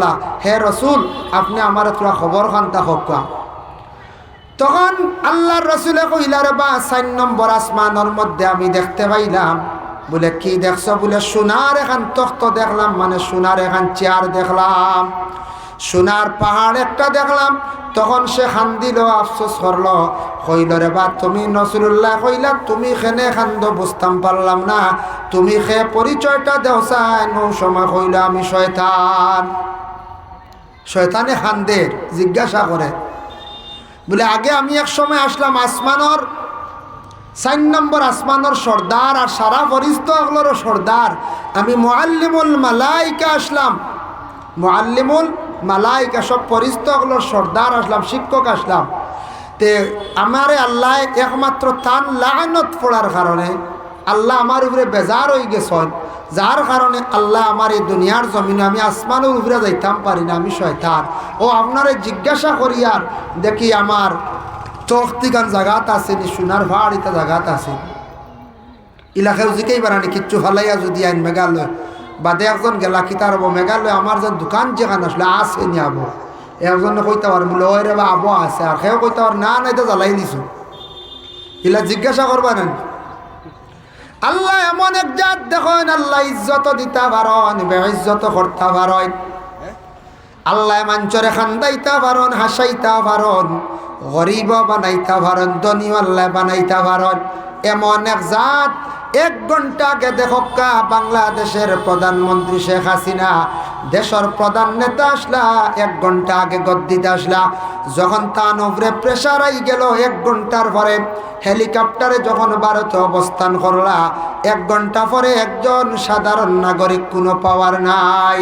করলা, হে রসুল আপনি আমার তোরা খবর খান্তা হকা। তখন আল্লাহর রসুলে কইলা রে বা 4 নম্বর আসমানের মধ্যে আমি দেখতে পাইলাম। বলে কি দেখছো? বলে সোনার এখান তখ্ত দেখলাম, মানে সোনার এখান চেয়ার দেখলাম, সোনার পাহাড় একটা দেখলাম। তখন সে খান্দিল, আফসোস করলো, কইল রে বা তুমি রাসূলুল্লাহ কইলা তুমি খেনে খান্দ বুঝতাম পারলাম না, তুমি খে পরিচয়টা দেও চাই। নো সময় কইল আমি শয়তান। শয়তানে খান্দে, জিজ্ঞাসা করে বলে আগে আমি এক সময় আসলাম আসমানর 4 নম্বর আসমানর সর্দার আর সারা ফেরেশতাগুলোরও সর্দার, আমি মুআল্লিমুল মালাইকা আসলাম, মুআল্লিমুল মালাইকা সব ফেরেশতাগুলোর সর্দার আসলাম, শিক্ষক আসলাম। তে আমারে আল্লাহ একমাত্র তান লানত পড়ার কারণে আল্লাহ আমার উপরে বেজার হয়ে গেছেন, যার কারণে আল্লাহ আমার এই দুনিয়ার জমিনে আমি আসমানের উপরে যাইতাম পারি না, আমি শয়তান। ও আপনারে জিজ্ঞাসা করি আর দেখি আমার চোখতিগান জায়গাত আছে নি, সোনার ভাড়িতে জায়গাত আছে এলাকায় জিকেই বানানি কিচ্ছু ফালাইয়া যদি আইন মেঘালয় বাদে একজন গেলা কিতার হবো মেঘালয় আমার যে দোকান যেখানে আসলে আছে নি আবো, একজন কইতে পার বলে ওই রে বা আবো আছে, আর সেও কইতে পার না নাই তো জ্বালাই দিছো, এলা জিজ্ঞাসা করবা না। আল্লাহ এমন এক জাত দেখেন, আল্লাহ ইজ্জত দিতে পারেন, বেইজ্জত করতে পারেন, আল্লাহ মাঞ্চরে খান্দাইতে পারেন, হাসাইতে পারেন, গরিব বানাইতে পারেন, ধনী আল্লাহ বানাইতে পারেন। এমন এক জাত 1 ঘন্টা আগে দেখকা বাংলাদেশের প্রধানমন্ত্রী শেখ হাসিনা দেশের প্রধান নেতা আসলা, 1 ঘন্টা আগে গদ্দিতে আসলা, যখন তার উপরে প্রেশার আই গেল 1 ঘন্টার পরে হেলিকপ্টারে যখন ভারতে অবস্থান করলা, 1 ঘন্টা পরে একজন সাধারণ নাগরিক কোনো পাওয়ার নাই।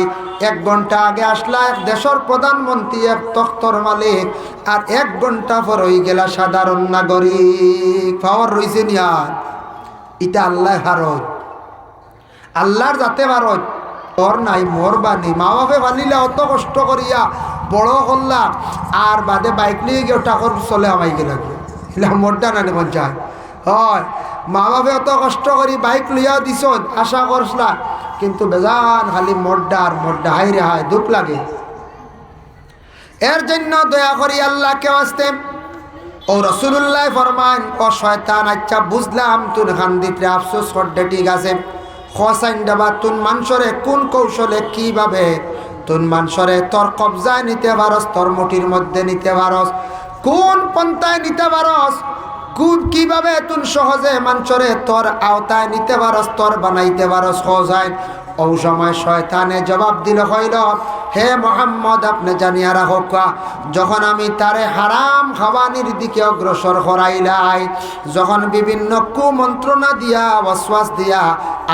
1 ঘন্টা আগে আসলা এক দেশের প্রধানমন্ত্রী, এক তখ্তর মালিক, আর 1 ঘন্টা পর হয়ে গেলা সাধারণ নাগরিক, পাওয়ার রয়েছে নিয়া। এটা আল্লাহ ভারত, আল্লাহর যাতে ভারত তোর নাই মোর বানি। মা বাপে বানিলে অত কষ্ট করিয়া বড় করলা, আর বাদে বাইক নিয়ে গিয়ে টাকর চলে আমাই গেল মোরটা নানি পঞ্চায় হয়। মা বাপে অত কষ্ট করি বাইক লইয়াও দিছ, আশা করছলা, কিন্তু বেজান খালি মোরডা আর মোরডা, হাই রে হায় দুঃখ লাগে। এর জন্য দয়া করি আল্লাহকে আসতে ও রাসূলুল্লাহ ফরমান, ও শয়তান আচ্ছা বুঝলাম তুন খান্দিতে আফসোস করতে, ঠিক আছে খসাইন ডাবা তুন মানুষরে কোন কৌশলে কিভাবে তুন মানুষরে তোর কবজায় নিতে পারস, তোর মুঠির মধ্যে নিতে পারস, কোন পন্থায় নিতে পারস, কিভাবে তুন সহজে মানুষরে তোর আওতায় নিতে পারস, তোর বানাইতে পারস সহজায়। ও সময় শয়তানে জবাব দিল, হইল হে মুহাম্মদ আপনি জানিয়া রাখক, যখন আমি তারে হারাম খাওয়ানির দিকে অগ্রসর করাইলাই, যখন বিভিন্ন কুমন্ত্রণা দিয়া ওয়াসওয়াস দিয়া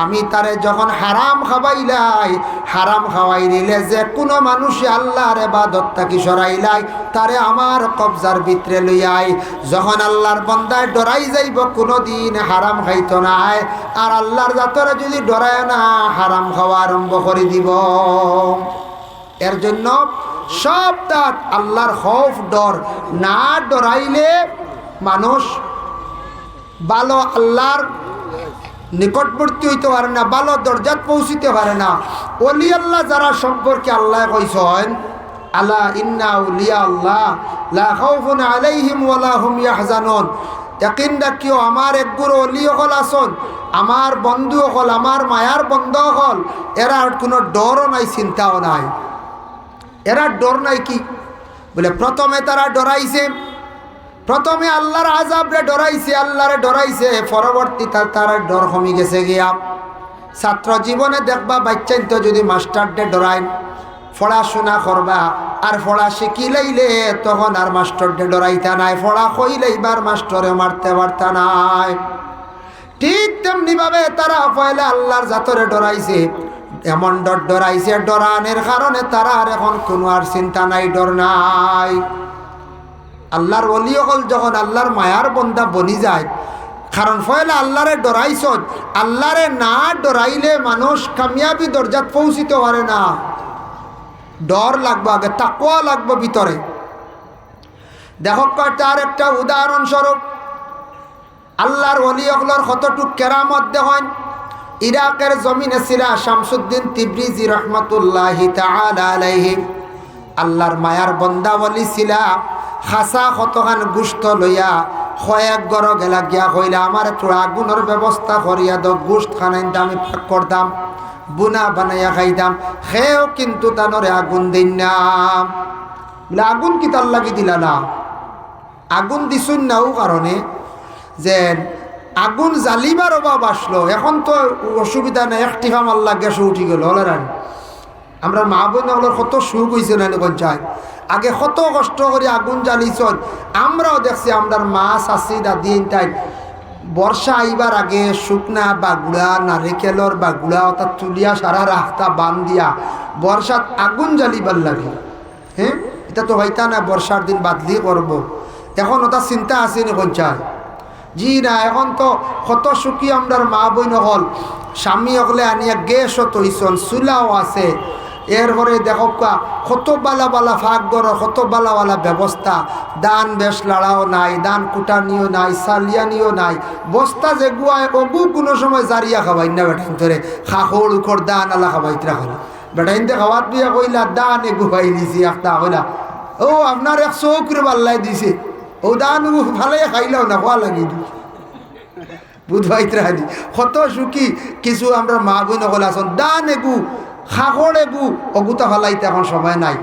আমি তারে যখন হারাম খাওয়াইলাই, হারাম খাওয়াই দিলে যে কোনো মানুষে আল্লাহর ইবাদত থাকি সরাইলাই, তারে আমার কবজার ভিতরে লইয়াই, যখন আল্লাহর বান্দায় ডরাই যাইব কোনোদিন হারাম খাইতো নাই, আর আল্লাহর জাতরে যদি ডরায় না হারাম খাওয়া আরম্ভ করে দিব। এর জন্য সব তাত আল্লাহর খৌফ ডর না ডরাইলে মানুষ ভালো আল্লাহর নিকটবর্তী হইতে পারে না, ভালো দরজাত পৌঁছিতে পারে না। ওলি আল্লাহ যারা সম্পর্কে আল্লাহ কইছেন, আলা ইন্না আউলিয়া আল্লাহ লা খাউফুন আলাইহিম ওয়ালা হুম ইয়াহজানুন, ইয়াকিন রাখিও আমার একগুলো ওলি হল আসন, আমার বন্ধু হল, আমার মায়ার বন্ধু হল, এরা কোনো ডরও নাই, চিন্তাও নাই। এরা ডর নাই কি বলে, প্রথমে তারা ডরাইছে, প্রথমে আল্লাহর আযাবরে ডরাইছে, আল্লাহরে ডরাইছে, পরবর্তী তারা ডর কমে গেছে গিয়া। ছাত্র জীবনে দেখবা বাচ্চাইন তো যদি মাস্টারডে ডরাইন, পড়াশোনা করবা আর পড়া শিখি লাইলে তখন আর মাস্টারডে ডরাইতা নাই, পড়া কইলেইবার মাস্টরে মারতে পারতা নাই। ঠিক তেমনি ভাবে তারা পয়লা আল্লাহর জাতরে ডরাইছে, এমন ডর ডরাইছে, ডরানের কারণে তারা আর এখন কোনো আর চিন্তা নাই, ডর নাই। আল্লাহর ওলি হল যখন আল্লাহর মায়ার বন্দা বনি যায়, কারণ পয়লা আল্লাহরে ডরাইছ, আল্লাহরে না ডরাইলে মানুষ কামিয়াবি দরজাত পৌঁছিতে পারে না। ডর লাগবে আগে, তাকওয়া লাগবে ভিতরে। দেখো তার একটা উদাহরণস্বরূপ আল্লাহর ওলি হকলর কতটুক কেরামত দেখেন। ইরাকের জমিনে ছিলা শামসুদ্দিন তিব্রিজি রহমতুল্লাহি তাআলা আলাইহি। আল্লাহর মায়ার বন্দা বলি ছিলা। খাসা কতখান গুস্ত লইয়া কয়েক গড় গেলা গিয়া কইলা আমার একটু আগুনের ব্যবস্থা করিয়া দাও, গুস্ত খানাইন আমি পাক করতাম, বুনা বানাইয়া খাইতাম। সেও কিন্তু তানরে আগুন দিন না। বলে আগুন কি তার লাগি দিলা না? আগুন দিছুন না ও কারণে যে আগুন জ্বালিবার অভাব আসলো। এখন তো অসুবিধা নেই, একটি খামার লাগে সে উঠি গেল হলে রানি। আমরা মা বোন কত সুখ হয়েছে না চাই, আগে কত কষ্ট করে আগুন জ্বালিছ। আমরাও দেখছি আমরা মা চাষি দাদি তাই বর্ষা আইবার আগে শুকনা বাগুড়া নারিকেলর বাগুড়া অর্থাৎ তুলিয়া সারা রাস্তা বান দিয়া বর্ষাত আগুন জ্বালিবার লাগে। হ্যাঁ, এটা তো হইতা না বর্ষার দিন বাদলি করব। এখন ওটা চিন্তা আছে নি চাই? জি না, এখন তো কত সুখী আমরার মা বই নহল। স্বামী হলে আনিয়া গ্যাসও তৈছন, চুলাও আছে। এরপরে দেখো কত বালা বালা ফাঁক গড়, কত বালা বালা ব্যবস্থা। দান বেশ লাড়াও নাই, দান কুটানিও নাই, সালিয়ানিও নাই। বস্তা যে গুয়ায় অবু কোনো সময় জারিয়া খাবাই না বেটাইন ধরে খাখড় উখড় দান আলা খাবাইতে রাখলো। বেটাইনতে খাওয়াত দিয়ে কইলা দান এগুয়াই দিছি একটা কইলা ও আপনার 100 করে পাল্লাই দিছে। ও দান ভালো খাইলেও না খোয়া লাগি দি বুধবাইতে রাখি কত সুখী কিছু আমরা মা বোন হল আসন। দান এগু খাগড় এগু অগুতা ফালাইতে এখন সময় নাই।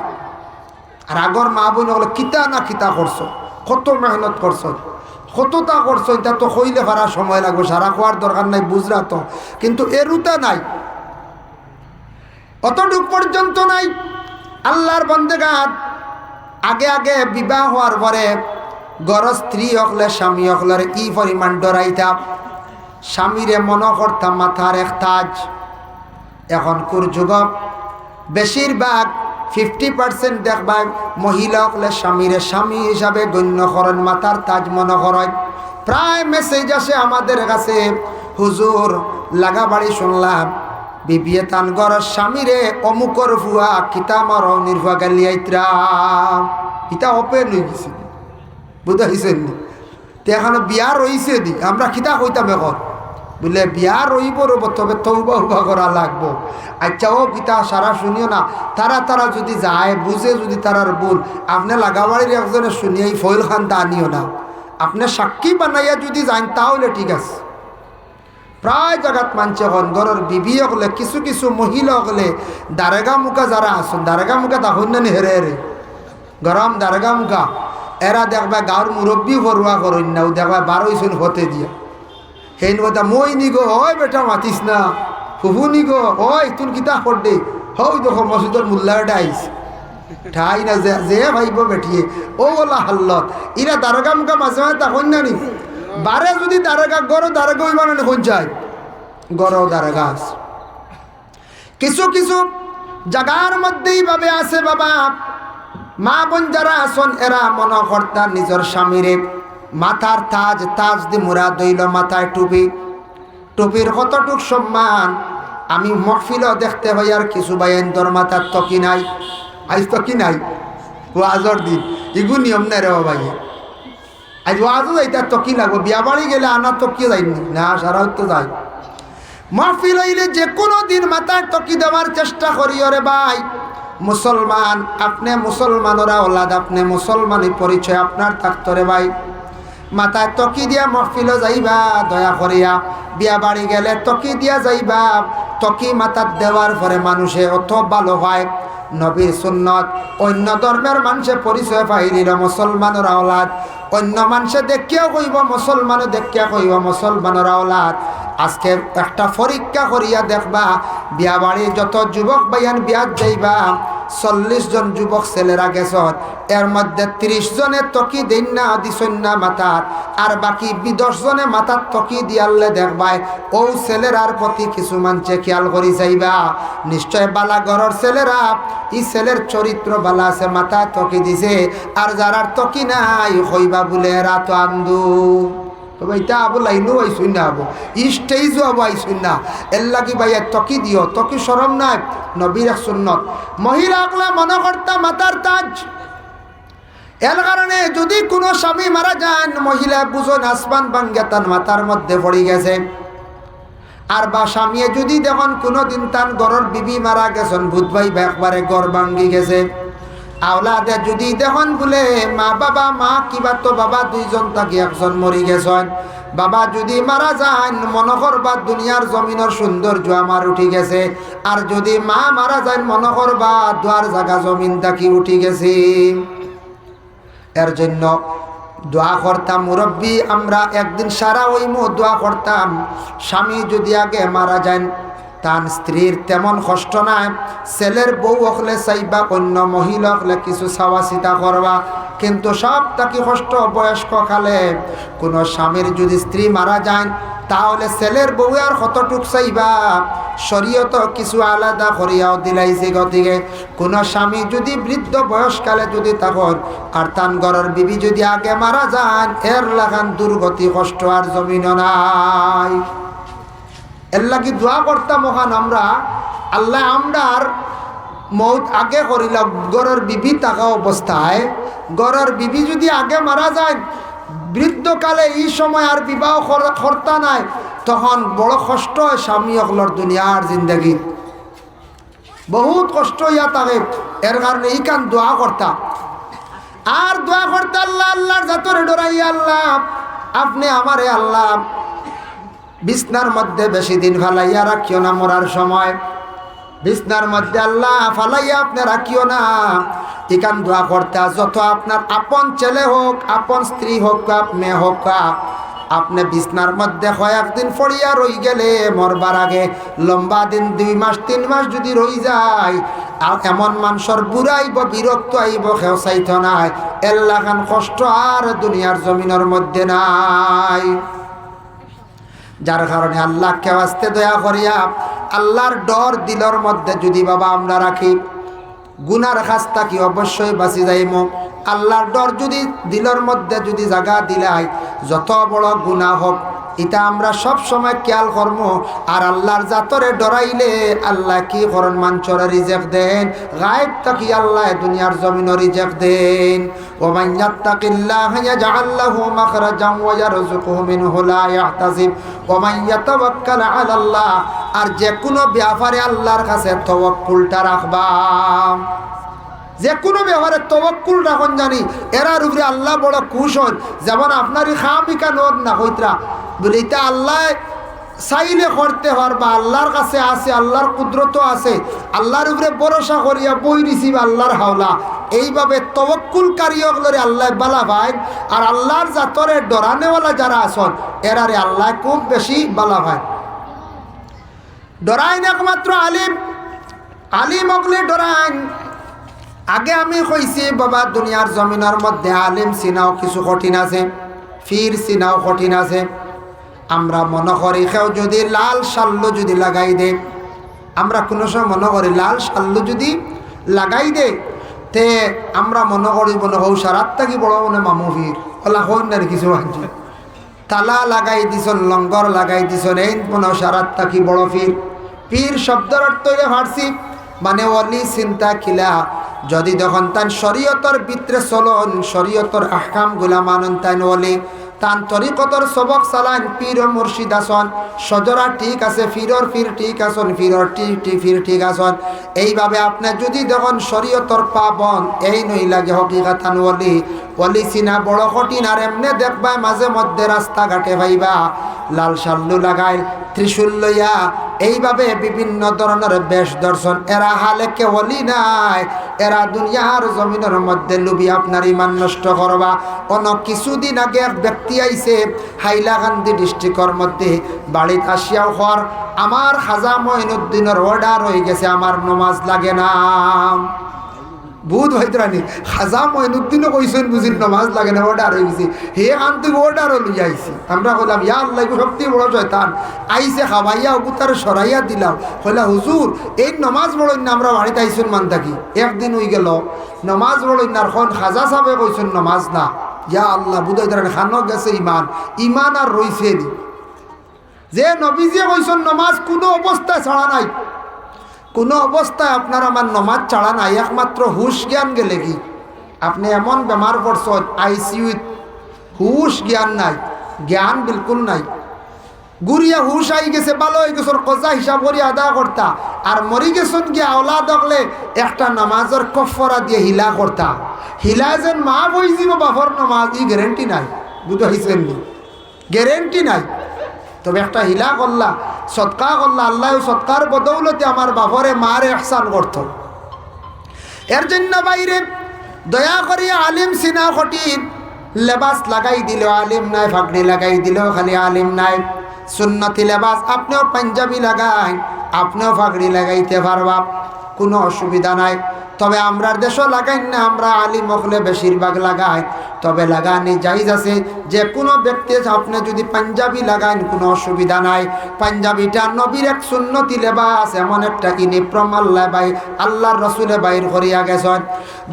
আর আগর মা বোন হলো কিতা না কিতা করছো, কত মেহনত করছো, কতটা করছো। এটা তো হইলে পারা সময় লাগবে, সারা খোয়ার দরকার নাই বুঝরা তো, কিন্তু এরুতা নাই, অতটুক পর্যন্ত নাই। আল্লাহর বন্দেগান আগে আগে বিবাহ হওয়ার পরে গড় স্ত্রী হকলে স্বামী হকলের ই পরিমাণ ডরাইতাম। স্বামীরে মনে করতাম মাথার এক তাজ। এখনকার যুগ বেশিরভাগ 50% দেখবা মহিলা হকলে স্বামীরে স্বামী হিসাবে গণ্য করেন, মাথার তাজ মনে করেন। প্রায় মেসেজ আসে আমাদের কাছে, হুজুর লাগা বাড়ি শুনলাম বিবিয়ে তান গড় স্বামীরে অমুকর ভুয়া কিতা মার নির্ভা গালিয়াইত্রা ইটা ওপেন হয়ে গেছে। বুঝতে হয়েছেন তো এখন বিয়া রইছে দি আমরা কিতা কইতাম এখন বলে বিয়া রইব রব, তবে তৌবা উবা করা লাগবো। আচ্ছা ও কিতা সারা শুনিও না, তারা যদি যায় বুঝে যদি তারার ভুল, আপনি লাগাবাড়ির একজনে শুনিয়ে ফয়েল খান তা আনিও না, আপনি সাক্ষী বানাইয়া যদি যান তাহলে ঠিক আছে। প্রায় জায়গাত মানছে হন ঘরের বিবি হলে কিছু কিছু মহিলা হলে দারেগা মুখা যারা আসুন, দারেগা মুখা তখন না হেরে হেরে গরম দারেগা মুখা এরা দেখবা গাঁর মুরব্বী ভরুয়া করেন না, দেখবা 12 হতে দিয়া হেন কথা মই নিগো হয় বেটা মাতিস না, ফুফু নিগো হয় তুন কিতা করডে হই দেখো মসজিদের মোল্লাটা আইস ঠাই না যে ভাইব বেঠিয়ে ও বলা হাল্লত ইরা দারগা মুখা মাঝে মাঝে তখন না নি বারে যদি দারগা গড় দারগা ওই বানানো কোন যায় গড় দারগা আছে। কিছু কিছু জায়গার মধ্যেই ভাবে আছে বাবা মা বোন যারা আসন এরা মনে কর্তা নিজের স্বামীরে মাথার তাজ দি মুরা দইল, মাথায় টুপি, টুপির কতটুক সম্মান। আমি মহফিলও দেখতে হই আর কিছু বাইন্দর মাথার তকি নাই, আজ তকি নাই ওয়াজর দিন ইগু নিয়ম নাই রে ভাই। আজ ওয়াজও এইটা তকি লাগবো, বিয়া বাড়ি গেলে আনা তকি যায়নি না, সারা তো যাই। মহফিল হইলে যে কোনো দিন মাথায় তকি দেওয়ার চেষ্টা করি। ওরে ভাই মুসলমান, আপনি মুসলমানরা ওলাদ, আপনি মুসলমানই পরিচয় আপনার থাকতরে ভাই। মাথায় তকি দিয়া মহফিলও যাইবা দয়া করিয়া, বিয়া বাড়ি গেলে তকি দিয়া যাইবা। তকি মাথার দেওয়ার পরে মানুষে অত ভালো হয়। নবীর সুন্নত অন্য ধর্মের মানুষে পরিচয় পাইলির মুসলমানের আওলাদ, অন্য মানুষে দেখিয়াও কইব মুসলমানও দেখিয়া কইব মুসলমানের আওলাদ। আজকে একটা পরীক্ষা করিয়া দেখবা বিয়া বাড়ি যত যুবক বাইয়ান বিয়াত যাইবা 40 জন যুবক ছেলেরা গেছ, এর মধ্যে 30 জনে তকি দেন না দিছন না মাথার, আর বাকি 10 জনে মাথার তকি দিয়ালে দেখবাই ও ছেলেরার প্রতি কিছু মানছে খেয়াল করি যাইবা। নিশ্চয় বালা ঘরের ছেলেরা ই ছেলের চরিত্র বালা আছে, মাথা তকি দিছে। আর যারার তকি নাই হইবা বলে এরা তো আন্দু তবে এটা আবু লাইনও আইসুন না, আবু স্টেজও আবু আইসুন না। এর লাগি ভাইয়া তকি দিও, তকি সরম নাই, নবীর এক সুন্নত। মহিলা আকলা মনে করতা মাথার তাজ। এর কারণে যদি কোনো স্বামী মারা যান, মহিলা বুঝন আসমান ভাঙ্গে তার মাথার মধ্যে পড়ে গেছে। আর বা স্বামী যদি দেখুন কোনোদিন তান ঘরের বিবি মারা গেছেন বুধবাই একবারে ঘর ভাঙ্গি গেছে আওলাদে যদি দেখুন বলে মা কিবা তো বাবা দুইজন থাকি একজন মরি গেছেন বাবা যদি মারা যান মনে করবা দুনিয়ার জমিনের সৌন্দর্য আমার উঠি গেছে আর যদি মা মারা যান মনে করবা দুয়ার জায়গা জমিন থাকি উঠি গেছে এর জন্য দোয়া করতাম মুরব্বী আমরা একদিন সারা ওই দোয়া করতাম স্বামী যদি আগে মারা যান তার স্ত্রীর তেমন কষ্ট নাই ছেলের বউ হলে চাইবা অন্য মহিলা হলে কিছু চাওয়া চিতা করবা কিন্তু সব তাকে কষ্ট বয়স্ক কালে কোনো স্বামীর যদি স্ত্রী মারা যায় তাহলে ছেলের বউ আর কতটুক চাইবা শরীয়ত কিছু আলাদা করিয়াও দিলাইছে গতিকে কোনো স্বামী যদি বৃদ্ধ বয়সকালে যদি তখন আর তান ঘরের বিবি যদি আগে মারা যান এর লাগান দুর্গতি কষ্ট আর জমিন নাই এর লাগি দোয়া করতাম ওখান আমরা আল্লাহ আমরার মৌত আগে করিলাম ঘরের বিবি থাকা অবস্থায় ঘরের বিবি যদি আগে মারা যায় বৃদ্ধকালে এই সময় আর বিবাহ কর্তা নাই তখন বড় কষ্ট হয় স্বামী অকলর দুনিয়ার জিন্দগি বহুত কষ্ট হইয়া থাকে এর কারণে এই কান দোয়া করতা আর দোয়া করতে আল্লাহ আল্লাহর জাতরে ডরাইয়া আল্লাহ আপনি আমারে আল্লাহ বিছনার মধ্যে বেশি দিন ফালাইয়া রাখিও না মরার সময় বিছনার মধ্যে আল্লাহ ফালাইয়া আপনি রাখিও না ইকান দোয়া করতে যত আপনার আপন ছেলে হোক আপন স্ত্রী হোক মেয়ে হোক আপনি বিছনার মধ্যে কয়েকদিন পড়িয়া রই গেলে মরবার আগে লম্বা দিন 2 মাস 3 মাস যদি রই যায় আর এমন মানুষের বুড়াইব বিরক্ত আইব কেউ চাইত নাই এল্লাখান কষ্ট আর দুনিয়ার জমিনের মধ্যে নাই যার কারণে আল্লাহকে আস্তে দয়া করিয়া আল্লাহর ডর দিলর মধ্যে যদি বাবা আমরা রাখি গুনার খাস্তা কি অবশ্যই বাঁচি যাইম আল্লাহর ডর যদি দিলর মধ্যে যদি জায়গা দিলাই যত বড় গুনাহ হোক এটা আমরা সব সময় খেয়াল করব আর আল্লাহর জাতরে ডরাইলে আল্লাহ কি করন মানচরে রিজেক দেন গায়েব তাকি আল্লাহ দুনিয়ার জমিনে রিজেক দেন ওয়া মান ইয়াত্তাকিল্লাহা ইয়াজআল লাহু মাখরাজান ওয়া ইয়ারযুকুহু মিনহু লা ইয়াহতাসিব ওয়া মান ইয়াতাওয়াক্কাল আলাল্লাহ আর যে কোনো ব্যাপারে আল্লাহর কাছে তাওয়াক্কুলটা রাখবা যে কোনো ব্যাপারে তাওয়াক্কুল রাখুন জানি এরার উপরে আল্লাহ বড় খুশ হন যেমন আপনারই খামিকা নদ না হইতরা বলে এটা আল্লাহ চাইলে করতে পারবা আল্লাহর কাছে আছে আল্লাহর কুদরত আছে আল্লাহর উপরে ভরসা করিয়া বই রিসিব আল্লাহর হাওলা এইভাবে তাওয়াক্কুলকারী হলরে আল্লাহ বালা ভাই আর আল্লাহর জাতরে ডরানেওয়ালা যারা আছেন এরারে আল্লাহ খুব বেশি বালা ভাই ডরাইন একমাত্র আলিম হকলে ডরাইন আগে আমি কইছি বাবা দুনিয়ার জমিনের মধ্যে আলিম চিনাও কিছু কঠিন আছে ফির চিনাও কঠিন আছে আমরা মনে করি কেউ যদি লাল শাল্লু যদি লাগাই দে আমরা কোনো সময় মনে করি লাল শাল্লু যদি লাগাই দে তে আমরা মনে করি মনে হও সারাত থাকি বড় মনে মামু ফির ওলা হন না কিছু আনছি তালা লাগাই দিছন লঙ্গর লাগাই দিছন এই মনে সারাত থাকি বড় পীর শব্দের অর্থ ফার্সি মানে ওলি চিন্তা খিলা যদি যখন তান শরীয়তর ভিতরে চলন শরীয়তর আহকাম গুলা মানন তান ওলি তান তরিকতর সবক চালান পীর ও মুর্শিদ আসন সজরা ঠিক আছে ফিরর ফির ঠিক আসন ফিরর ফির ঠিক আসন এইভাবে আপনি যদি যখন শরীয়তর পাবন এই নই লাগে হকিকাতান ওলি চিনা বড় কঠিন আর এমনি দেখবা মাঝে মধ্যে রাস্তাঘাটে ভাইবা লাল শাল্লু লাগাই ত্রিশূল লইয়া এইভাবে বিভিন্ন ধরনের বেশ দর্শন এরা হালে কে ওলি নাই এরা দুনিয়ার জমিনের মধ্যে লুবি আপনার ইমান নষ্ট করবা অন্য কিছুদিন আগে এক ব্যক্তি আইছে হাইলাকান্দি ডিস্ট্রিক্টর মধ্যে বাড়িতে আসিয়াও হর আমার খাজা মঈনুদ্দিনের অর্ডার হয়ে গেছে আমার নমাজ লাগে না বুধ হইতরানি খাজা মঈনুদ্দিনও কইছেন বুঝির নমাজ লাগে না অর্ডার হয়ে গেছে হে আনতে অর্ডারও লইয়া আইছি আমরা বললাম ইয়া আল্লাহ সত্যি বড় শয়তান আইসে খাবাইয়া অবতার সরাইয়া দিলাম কইলা হুজুর এই নমাজ বড়ই না আমরা বাড়িতে আইসুন মান থাকি একদিন হয়ে গেল নমাজ বড়ই না এখন খাজা সাহেবে কইছেন নমাজ না ইয়া আল্লাহ বুধ হইতরানি খানো গেছে ইমান আর রইছে নি যে নবীজি কইছেন নমাজ কোনো অবস্থায় ছাড়া নাই কোনো অবস্থায় আপনার আমার নমাজ ছাড়া নাই একমাত্র হুশ জ্ঞান গেলে কি আপনি এমন বেমার পড়ছেন আইসিইউত হুশ জ্ঞান নাই জ্ঞান বিলকুল নাই গুড়িয়া হুশ আই গেছে, ভালো হয়ে গেছে, কজা হিসাব করি আদা করতা, আর মরি গেছন গিয়া আওলাদ হলে একটা নামাজের কফরা দিয়ে হিলা করতা। হিলা যেন মা বই যাব বাফর নামাজ, ই গ্যারেন্টি নাই, বুঝতে হয়েছেন নি? গ্যারেন্টি নাই। তবে একটা হিলা করলা, সৎকা করলা, আল্লাহ সৎকার বদৌলতে আমার বাপরে মারে ইহসান করত। এর জন্য বাইরে দয়া করিয়া আলিম সিনা কঠিন, লেবাস লাগাই দিল আলিম নাই, ফাগড়ি লাগাই দিল খালি আলিম নাই। সুন্নতি লেবাস আপনিও পাঞ্জাবি লাগাই, আপনিও ফাগড়ি লাগাইতে পারবা, কোনো অসুবিধা নাই। তবে আমরা দেশও লাগাই না, আমরা আলিম হলে বেশিরভাগ লাগাই। তবে লাগানি জায়েজ আছে, যে কোনো ব্যক্তি আপনি যদি পাঞ্জাবি লাগান কোনো অসুবিধা নাই। পাঞ্জাবিটা নবীর এক সুন্নতি লেবাস, এমন একটা ইউনিফর্ম আল্লাহর রসুলে বাইর করিয়া গেছেন।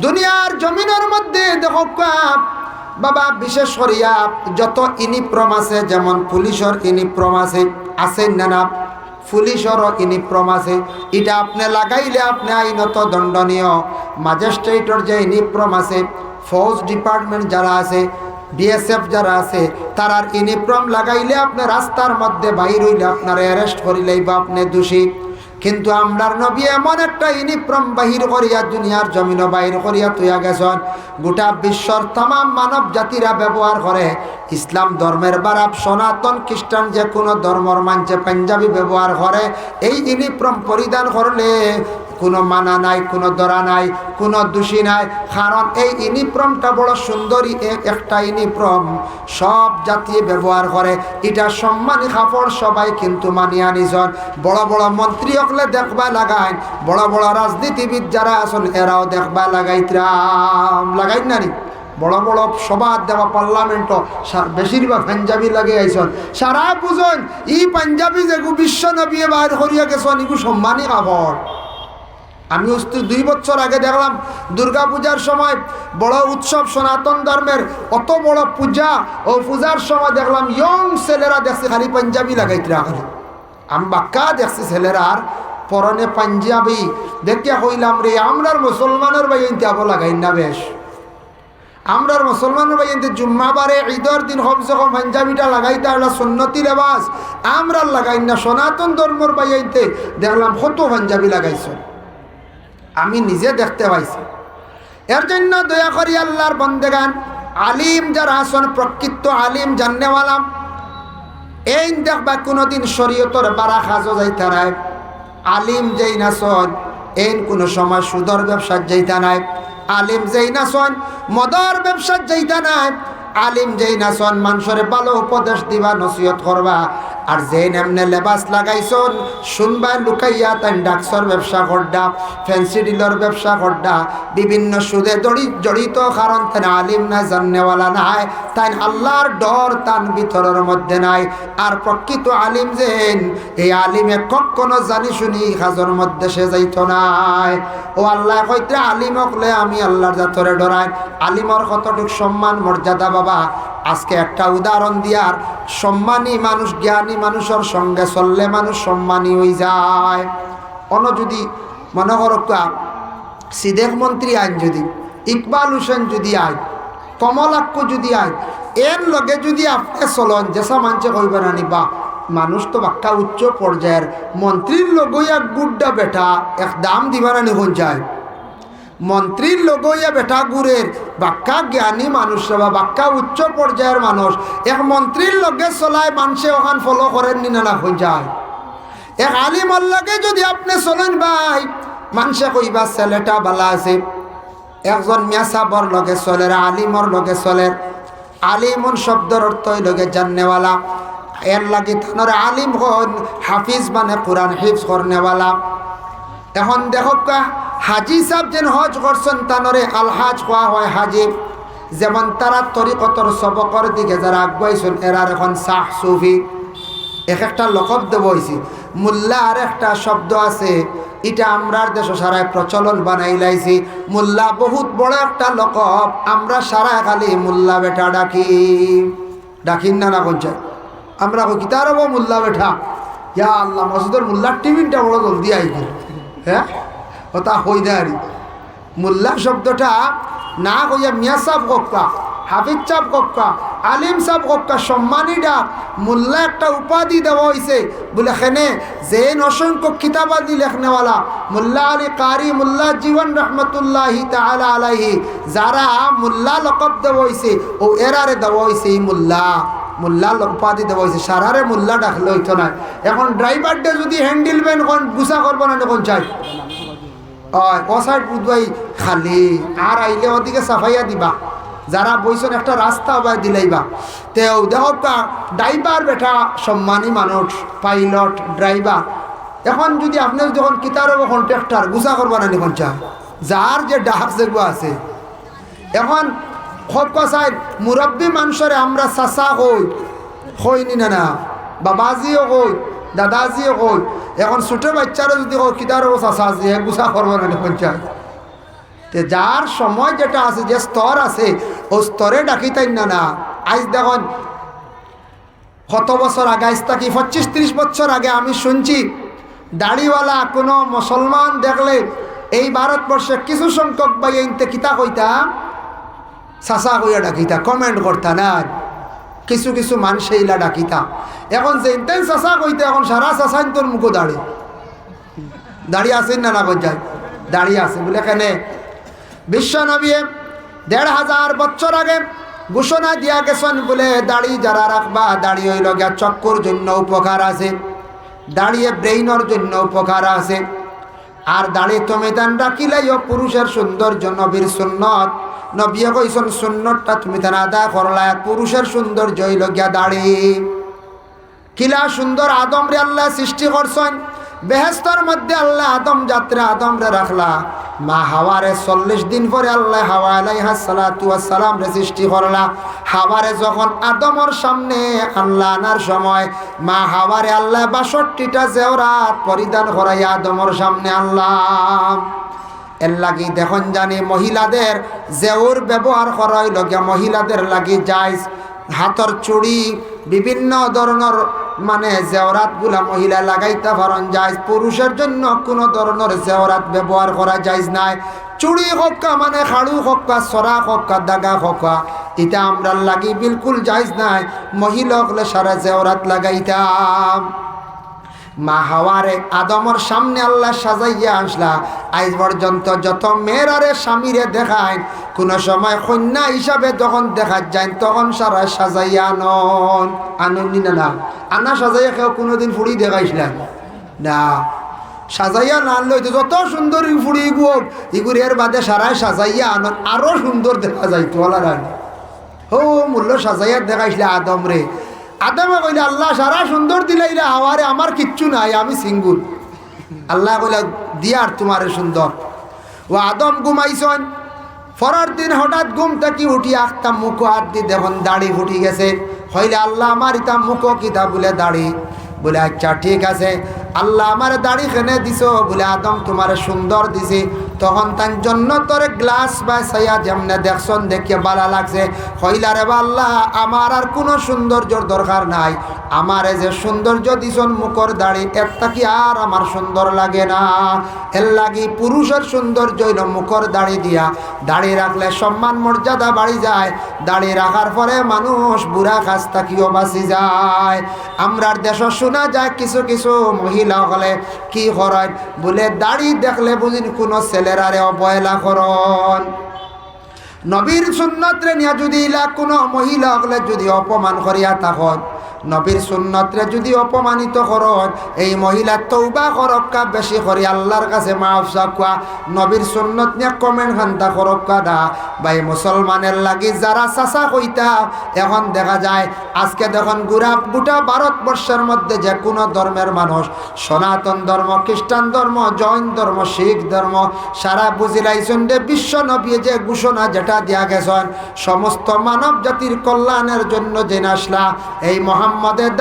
দুনিয়ার জমিনের মধ্যে দেখো বাবা, বিশেষ করিয়া যত ইউনিফর্ম আছে, যেমন পুলিশের ইউনিফর্ম আছে না না, পুলিশেরও ইউনিফর্ম আছে, এটা আপনি লাগাইলে আপনি আইনত দণ্ডনীয়। ম্যাজিস্ট্রেটের যে ইউনিফর্ম আছে, ফৌজ ডিপার্টমেন্ট যারা আছে, বিএসএফ যারা আছে, তারার ইউনিফর্ম লাগাইলে আপনি রাস্তার মধ্যে বাইর হইলে আপনার অ্যারেস্ট করিলেই বা আপনি দোষী। কিন্তু আমরার নবী এমন একটা ইউনিফর্ম বাহির করিয়া দুনিয়ার জমিনও বাহির করিয়া তুইয়া গেছেন, গোটা বিশ্বর তাম মানব জাতিরা ব্যবহার করে। ইসলাম ধর্মের বারাব সনাতন খ্রিস্টান যে কোনো ধর্মর মানছে পাঞ্জাবি ব্যবহার করে। এই ইউনিফর্ম পরিধান করলে কোনো মানা নাই, কোনো ধরা নাই, কোনো দোষী নাই, কারণ এই ইউনিফর্মটা বড় সুন্দরী একটা ইউনিফর্ম, সব জাতি ব্যবহার করে। এটা সম্মানী কাপড়, সবাই কিন্তু মানিয়া নিজন। বড় বড় মন্ত্রী হকলে দেখবা লাগাইন, বড় বড় রাজনীতিবিদ যারা আছেন এরাও দেখবা লাগাই নানি। বড় বড় সভা দেওয়া পার্লামেন্ট বেশিরভাগ পাঞ্জাবি লাগে আইসন। সারা বুঝন ই পাঞ্জাবি যেগু বিশ্ব নবী বাইর করিয়া গেছেন, এগু সম্মানী কাপড়। আমি 2 বছর আগে দেখলাম দুর্গা পূজার সময় বড় উৎসব সনাতন ধর্মের, অত বড় পূজা, ও পূজার সময় দেখলাম ইয়ং ছেলেরা দেখছি খালি পাঞ্জাবি লাগাইতে রাখলে। আমি বাক্কা দেখছি ছেলেরা আর পরনে পাঞ্জাবি দেখিয়া কইলাম রে, আমরার মুসলমানের বাইনতে আবো লাগাই না বেশ। আমরার মুসলমানের বাইনতে জুম্মাবারে ঈদের দিন কমসে কম পাঞ্জাবিটা লাগাইতে হলো সুন্নতি লেবাস, আমরা লাগাই না। সনাতন ধর্মর বাইনতে দেখলাম কত পাঞ্জাবি লাগাইছে, আমি নিজে দেখতে পাইছি। এর জন্য দয়া করি আল্লাহর বন্দেগান, আলিম যারা আসন, প্রকৃত আলিম জাননেওয়ালা, এই দেখবা কোনোদিন শরীয়তর বারা খাজো যাইতা নাই। আলিম যেই নাচন এই কোনো সময় সুদর ব্যবসার যাইতা নাই। আলিম যেই নাচন মদর ব্যবসার যাইতা নাই। আলিম যেই নাচন মানুষের ভালো উপদেশ দিবা, নসিহত করবা। আর যে এমনি লেবাস লাগাইছন শুনবা লুকাইয়া তাই ডাক্সর ব্যবসা করডা, ফ্যান্সি ডিলর ব্যবসা করডা, বিভিন্ন সুদে জড়িত। কারণ তাই আলিম না, জাননেওয়ালা নাই, তাই আল্লাহর ডর তান ভিতরের মধ্যে নাই। আর প্রকৃত আলিম যেন, এই আলিমে কখনো জানি শুনি কাজের মধ্যে সে যাইত নাই। ও আল্লাহ কইতে আলিম হকলে আমি আল্লাহর জাতরে ডরাই। আলিমর কতটুক সম্মান মর্যাদা বাবা, আজকে একটা উদাহরণ দিয়ার, সম্মানী মানুষ, জ্ঞানী মানুষের সঙ্গে চললে মানুষ সম্মানী হয়ে যায়। অন্য যদি মনে করো সিদেক মন্ত্রী আইন, যদি ইকবাল হোসেন যদি আইন, কমলাক্ষ যদি আইন, এর লগে যদি আপনি চলন, যেসা মানুষে কইবেন আনি বা মানুষ তো বাক্কা উচ্চ পর্যায়ের মন্ত্রীর লগইয়া গুড্ডা বেটা এক দাম দিবার আনি হন যায়। মন্ত্রীর লগইয়া বেটা গুড়ের বাক্কা জ্ঞানী মানুষ বা বাক্কা উচ্চ পর্যায়ের মানুষ, এক মন্ত্রীর লগে চলায় মানুষে ওখান ফলো করেন নি না হয়ে যায়। এক আলিমর লগে যদি আপনি চলেন ভাই, মানুষে কইবা ছেলেটা ভালো আছে। একজন মিয়াসাবর লগে চলের, আলিমর লগে চলের। আলিমন শব্দের অর্থ লগে জাননেওয়ালা, এর লাগে তানোর আলিম হন হাফিজ, মানে কোরআন হিফজ করনেওয়ালা। এখন দেখো হাজি সাহেব যেন হজ করছেন, তানরে আলহাজ কোয়া হয় হাজি। যেমন তারা তরিকতর সবকর দিকে যারা আগুয়াইছেন, এরার এখন শাহ সুফি এক একটা লকব দেব হয়েছি। মোল্লা আর একটা শব্দ আছে, এটা আমরার দেশ সারায় প্রচলন বানাই লাইছি। মোল্লা বহুত বড় একটা লকব, আমরা সারা খালি মোল্লা বেটা ডাকিন না কোনছে। আমরা কই কিতার হবো মোল্লা বেটা, ইয়া আল্লাহ মসজিদের মোল্লার টিফিনটা বড় জলদি আই গেল। হ্যাঁ ওটা হই দেয়ারি। মোল্লা শব্দটা না কইয়া মিয়া সাহেব কক্কা, হাফিজ সাহেব কক্কা, আলিম সাহেব হক্কা সম্মানী ডাক মোল্লা একটা উপাধি দেওয়া হয়েছে বলে এখানে জেন অসংখ্য কিতাবাদি লেখনেওয়ালা মোল্লা আলী কারি মোল্লা জীবন রহমতুল্লাহি তাআলা আলাইহি যারা মোল্লা লকব দেওয়া হয়েছে ও এরারে দেওয়া হয়েছে এই মোল্লা উপাধি দেওয়া হয়েছে সারারে মোল্লা ডাকলে হইতো না। এখন ড্রাইভারটা যদি হ্যান্ডেল ব্যান কোন গুছা করবো না কোন চাই অসাইড বুধবাই খালি আর আইলে ওদিকে সাফাইয়া দিবা যারা বইছেন একটা রাস্তা বাই দিলাইবা তেও দেখো ড্রাইভার বেটা সম্মানী মানুষ পাইলট ড্রাইভার এখন যদি আপনি যখন কিতার কন্ট্রাক্টর গুছা করবা না কোন চা যার যে ডাক যেগুলো আছে এখন খুব কথায় মুরব্বী মানুষরে আমরা চাচা কইনি না বাবাজিও কই দাদাজিও কই এখন ছোট বাচ্চারও যদি কিতার চাচা যে গুছা করবো না পঞ্চায়েত তে যার সময় যেটা আছে যে স্তর আছে ও স্তরে ডাকিতাই না আজ দেখুন কত বছর আগে আজ থাকি 25-30 বছর আগে আমি শুনছি দাড়িওয়ালা কোনো মুসলমান দেখলে এই ভারতবর্ষে কিছু সংখ্যক ভাই এইতে কিতা কইতা চাচা কইয়া ডাকিতা কমেন্ট করতা না কিছু কিছু মানুষ এইলা ডাকিতা এখন যে ইনতেন চাচা কইতে এখন সারা চাচা তোর মুখো দাড়ি আছেন না কই যায় দাঁড়িয়ে আছে বলে এখানে বিশ্ব নবী 1500 বছর আগে ঘোষণা দিয়া গেছেন বলে দাড়ি যারা রাখবা দাড়ি হইল গিয়া চক্কর জন্য উপকার আছে দাঁড়িয়ে ব্রেইনর জন্য উপকার আছে আর দাড়ি তুমি তান রাখিলেও পুরুষের সৌন্দর্য নবীর সুন্নত নবী কইছেন সুন্নতটা তুমি তান আদায় করলা পুরুষের সৌন্দর্য হইল গিয়া দাড়ি কিলা সুন্দর আদম রে আল্লাহ সৃষ্টি করছেন বেহেস্তার মধ্যে আল্লাহ আদম যাত্রা আদম রে রাখলা মা হাওয়ারে 40 দিন পরে আল্লাহ হাওয়া আলাইহিস সালাতু ওয়াস সালাম রে সৃষ্টি করলা হাওয়ারে যখন আদমর সামনে আল্লাহ আনার সময় মা হাওয়ারে আল্লাহ 62টা জেওরাত পরিধান করাই আদমর সামনে আল্লাহ এর লাগি দেখুন জানি মহিলাদের জেওর ব্যবহার করা হইল গিয়া মহিলাদের লাগি জায়েজ হাতর চুড়ি বিভিন্ন ধরনের মানে জেওরাতগুলা মহিলা লাগাইতে পারেন যায় পুরুষের জন্য কোনো ধরনের জেওরাত ব্যবহার করা যায় নাই চুড়ি হক্কা মানে খাড়ু হক্কা সরা হক্কা দাগা হক্কা এটা আমরা লাগি বিলকুল যাইজ নাই মহিলা হলে সারা জেওরাত লাগাইতাম মা হাওয়ারে আদমর সামনে আল্লাহ সাজাইয়া আসলা আজ পর্যন্ত যত মেয়েরারে স্বামীরে দেখায় কোনো সময় কন্যা হিসাবে যখন দেখা যায় তখন সারা সাজাইয়া আনন্দি না আনা সাজাইয়া কেউ কোনোদিন ফুড়ি দেখাইছিলেন না সাজাইয়া না আনলো যত সুন্দর ফুড়ি গুয়োগ এগুলো এর বাদে সারাই সাজাইয়া আনন্দ আরো সুন্দর দেখা যাইতো আলার ও মূল্য সাজাইয়া দেখাইছিলে আদম রে আদমে কইলে আল্লাহ সারা সুন্দর দিলাইলে হাওয়ারে আমার কিচ্ছু নাই আমি সিঙ্গুল আল্লাহ কইলে দিয়ার তোমারে সুন্দর ও আদম ঘুমাইছন পরের দিন হঠাৎ ঘুম থেকে উঠি আখতাম মুখো হাত দিয়ে দেখুন দাড়ি ফুটি গেছে হইলে আল্লাহ আমার ইতাম মুখো কিতা বলে দাড়ি বলে আচ্ছা ঠিক আছে আল্লাহ আমার দাড়ি খেনে দিছ বলে আদম তোমার সুন্দর দিছে তখন তার জন্য তোর গ্লাস বা ছায়া যেমনে দেখছন দেখিয়ে ভালো লাগছে হইলা রে আল্লাহ আমার আর কোনো সৌন্দর্যর দরকার নাই আমার যে সৌন্দর্য দিছন মুখর দাড়ি একটা কি আর আমার সুন্দর লাগে না এর লাগি পুরুষের সৌন্দর্য হইল মুখর দাড়ি দিয়া দাড়ি রাখলে সম্মান মর্যাদা বাড়ি যায় দাড়ি রাখার পরে মানুষ বুড়া কাজ থাকিও বাঁচি যায় আমরার দেশ শোনা যায় কিছু কিছু মহিলা হলে কি করেন বলে দাড়ি দেখলে বুঝিন কোনো ছেলেরারে অবহেলা করন নবীর সুন্নতরে নিয়া যদি ইলা কোনো মহিলা হলে যদি অপমান করিয়া থাকন নবীর সুন্নতরে যদি অপমানিত করন এই মহিলা তওবা করক্কা বেশি করে আল্লাহর কাছে মাফ চাওয়া নবীর সুন্নত নিয়ে কমেন্ট খান্তা করক্কা দা ভাই মুসলমানের লাগি যারা চাচা কইতা এখন দেখা যায় আজকে দেখুন গোটা ভারতবর্ষের মধ্যে যে কোনো ধর্মের মানুষ সনাতন ধর্ম খ্রিস্টান ধর্ম জৈন ধর্ম শিখ ধর্ম সারা বুঝিলাইছেন যে বিশ্ব নবী যে ঘোষণা যেটা দিয়া গেছেন সমস্ত মানব জাতির কল্যাণের জন্য যে আসলা এই মোহাম্মদের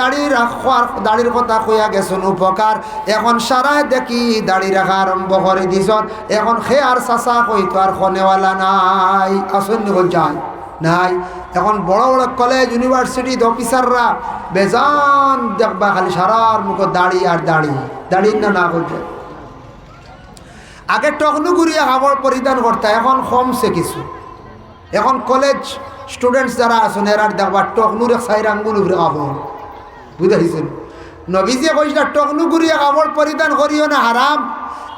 দাড়ির কথা কইয়া গেছেন উপকার এখন সারায় দেখি দাড়ি রাখা আরম্ভ করে দিছন এখন সে আর চাচা কইতো আর খনেওয়ালা নাই আসেন যায় নাই এখন বড় বড় কলেজ ইউনিভার্সিটি অফিসাররা বেজান দেখবা খালি সারার মুখ দাড়ি আর দাড়ি না করছে আগে টকনু ঘুরিয়া কাপড় পরিধান করতে এখন কমছে কিছু এখন কলেজ স্টুডেন্টস যারা আছেন এরা দেখবা টকনুর এক সাইড আঙ্গুল উপরে কাপড় বুঝাইছেন নবীজি কইছিল টকনু গুড়িয়া কাপড় পরিধান করিও না হারাম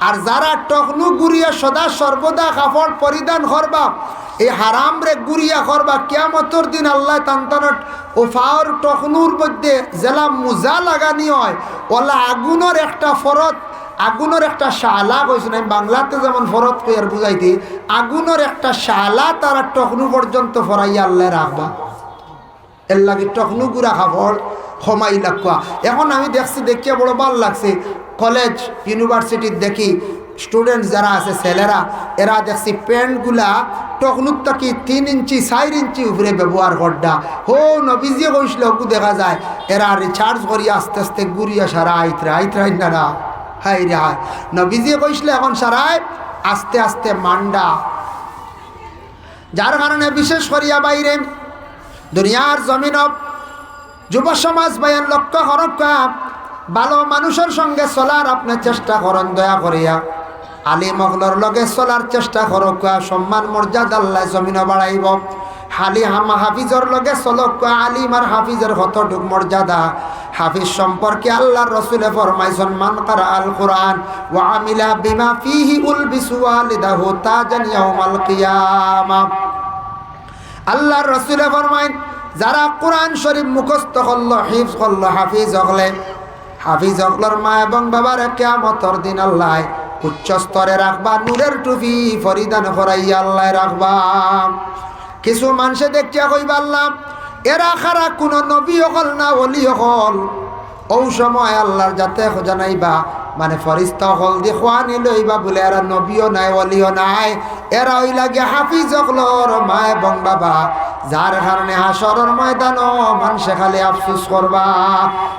আর যারা টকনু গুড়িয়া সদা সর্বদা কাপড় পরিধান করবা এই হারাম রে গুড়িয়া করবা কিয়ামতের দিন আল্লাহ তান্তানত ও ফাওর টকনুর মধ্যে জেলা মুজা লাগানি হয় ওলা আগুনের একটা ফরত আগুনের একটা শালা কইছেন আমি বাংলাতে যেমন ফরত কই আর বুঝাইতে আগুনের একটা শালা তারা টকনু পর্যন্ত ফরাইয়া আল্লাহ রাখবা এর লাগে টকনু গুড়া কাপড় ক্ষমাই লাগবা এখন আমি দেখছি দেখিয়া বড় ভাল লাগছে কলেজ ইউনিভার্সিটির দেখি স্টুডেন্টস যারা আছে ছেলেরা এরা দেখছি প্যান্টগুলা টকনুক থাকি 3 ইঞ্চি 4 ইঞ্চি উপরে ব্যবহার করডা হো নবীজি কইছিল ওকু দেখা যায় এরা রিচার্জ করি আস্তে আস্তে গুড়িয়া সারা আইতরাই না হাই রে হাই নবীজি কইছিল এখন সারাই আস্তে আস্তে মান্ডা যার কারণে বিশেষ করিয়া বাইরে দুনিয়ার জমিন যুব সমাজ বায়ান লক্ষ্য করক্কা ভালো মানুষের সঙ্গে চলার আপনি চেষ্টা করেন দয়া করিয়া আলী মগলর লগে চলার চেষ্টা করক্কা সম্মান মর্যাদা আল্লাহ জমিন বাড়াইব হালি হামা হাফিজর লগে চলক্কা আলিম আর হাফিজের কতটুক মর্যাদা হাফিজ সম্পর্কে আল্লাহর রাসূলে ফরমাইছেন মান কারা আল কোরআন ওয়া আমিলা বিমা ফিহি উলবিসু ওয়ালিদাহু তাজান ইয়াউমাল কিয়ামা আল্লাহর রাসূলে ফরমাইন যারা কোরআন শরীফ মুখস্থ করলো হিফজ করলো হাফিজ হকলর মা এবং বাবার কিয়ামতের দিন আল্লাহ উচ্চ স্তরে রাখবা নূরের টুপি পরিধান করাইয়া আল্লাহ রাখবা কিছু মানুষে দেখিয়া কইবা আল্লাহ এরা খারা কোন নবী হল না ওলি হল ও সময় আল্লাহর যাতে জানাইবা মানে ফরিস্তা হল দি খোয়ানি লইবা বলে এরা নবীও নাই ওলিও নাই এরা ওই লাগে হাফিজ হকলর মা এবং বাবা যার কারণে হাসরের ময়দানও মানুষে খালি আফসোস করবা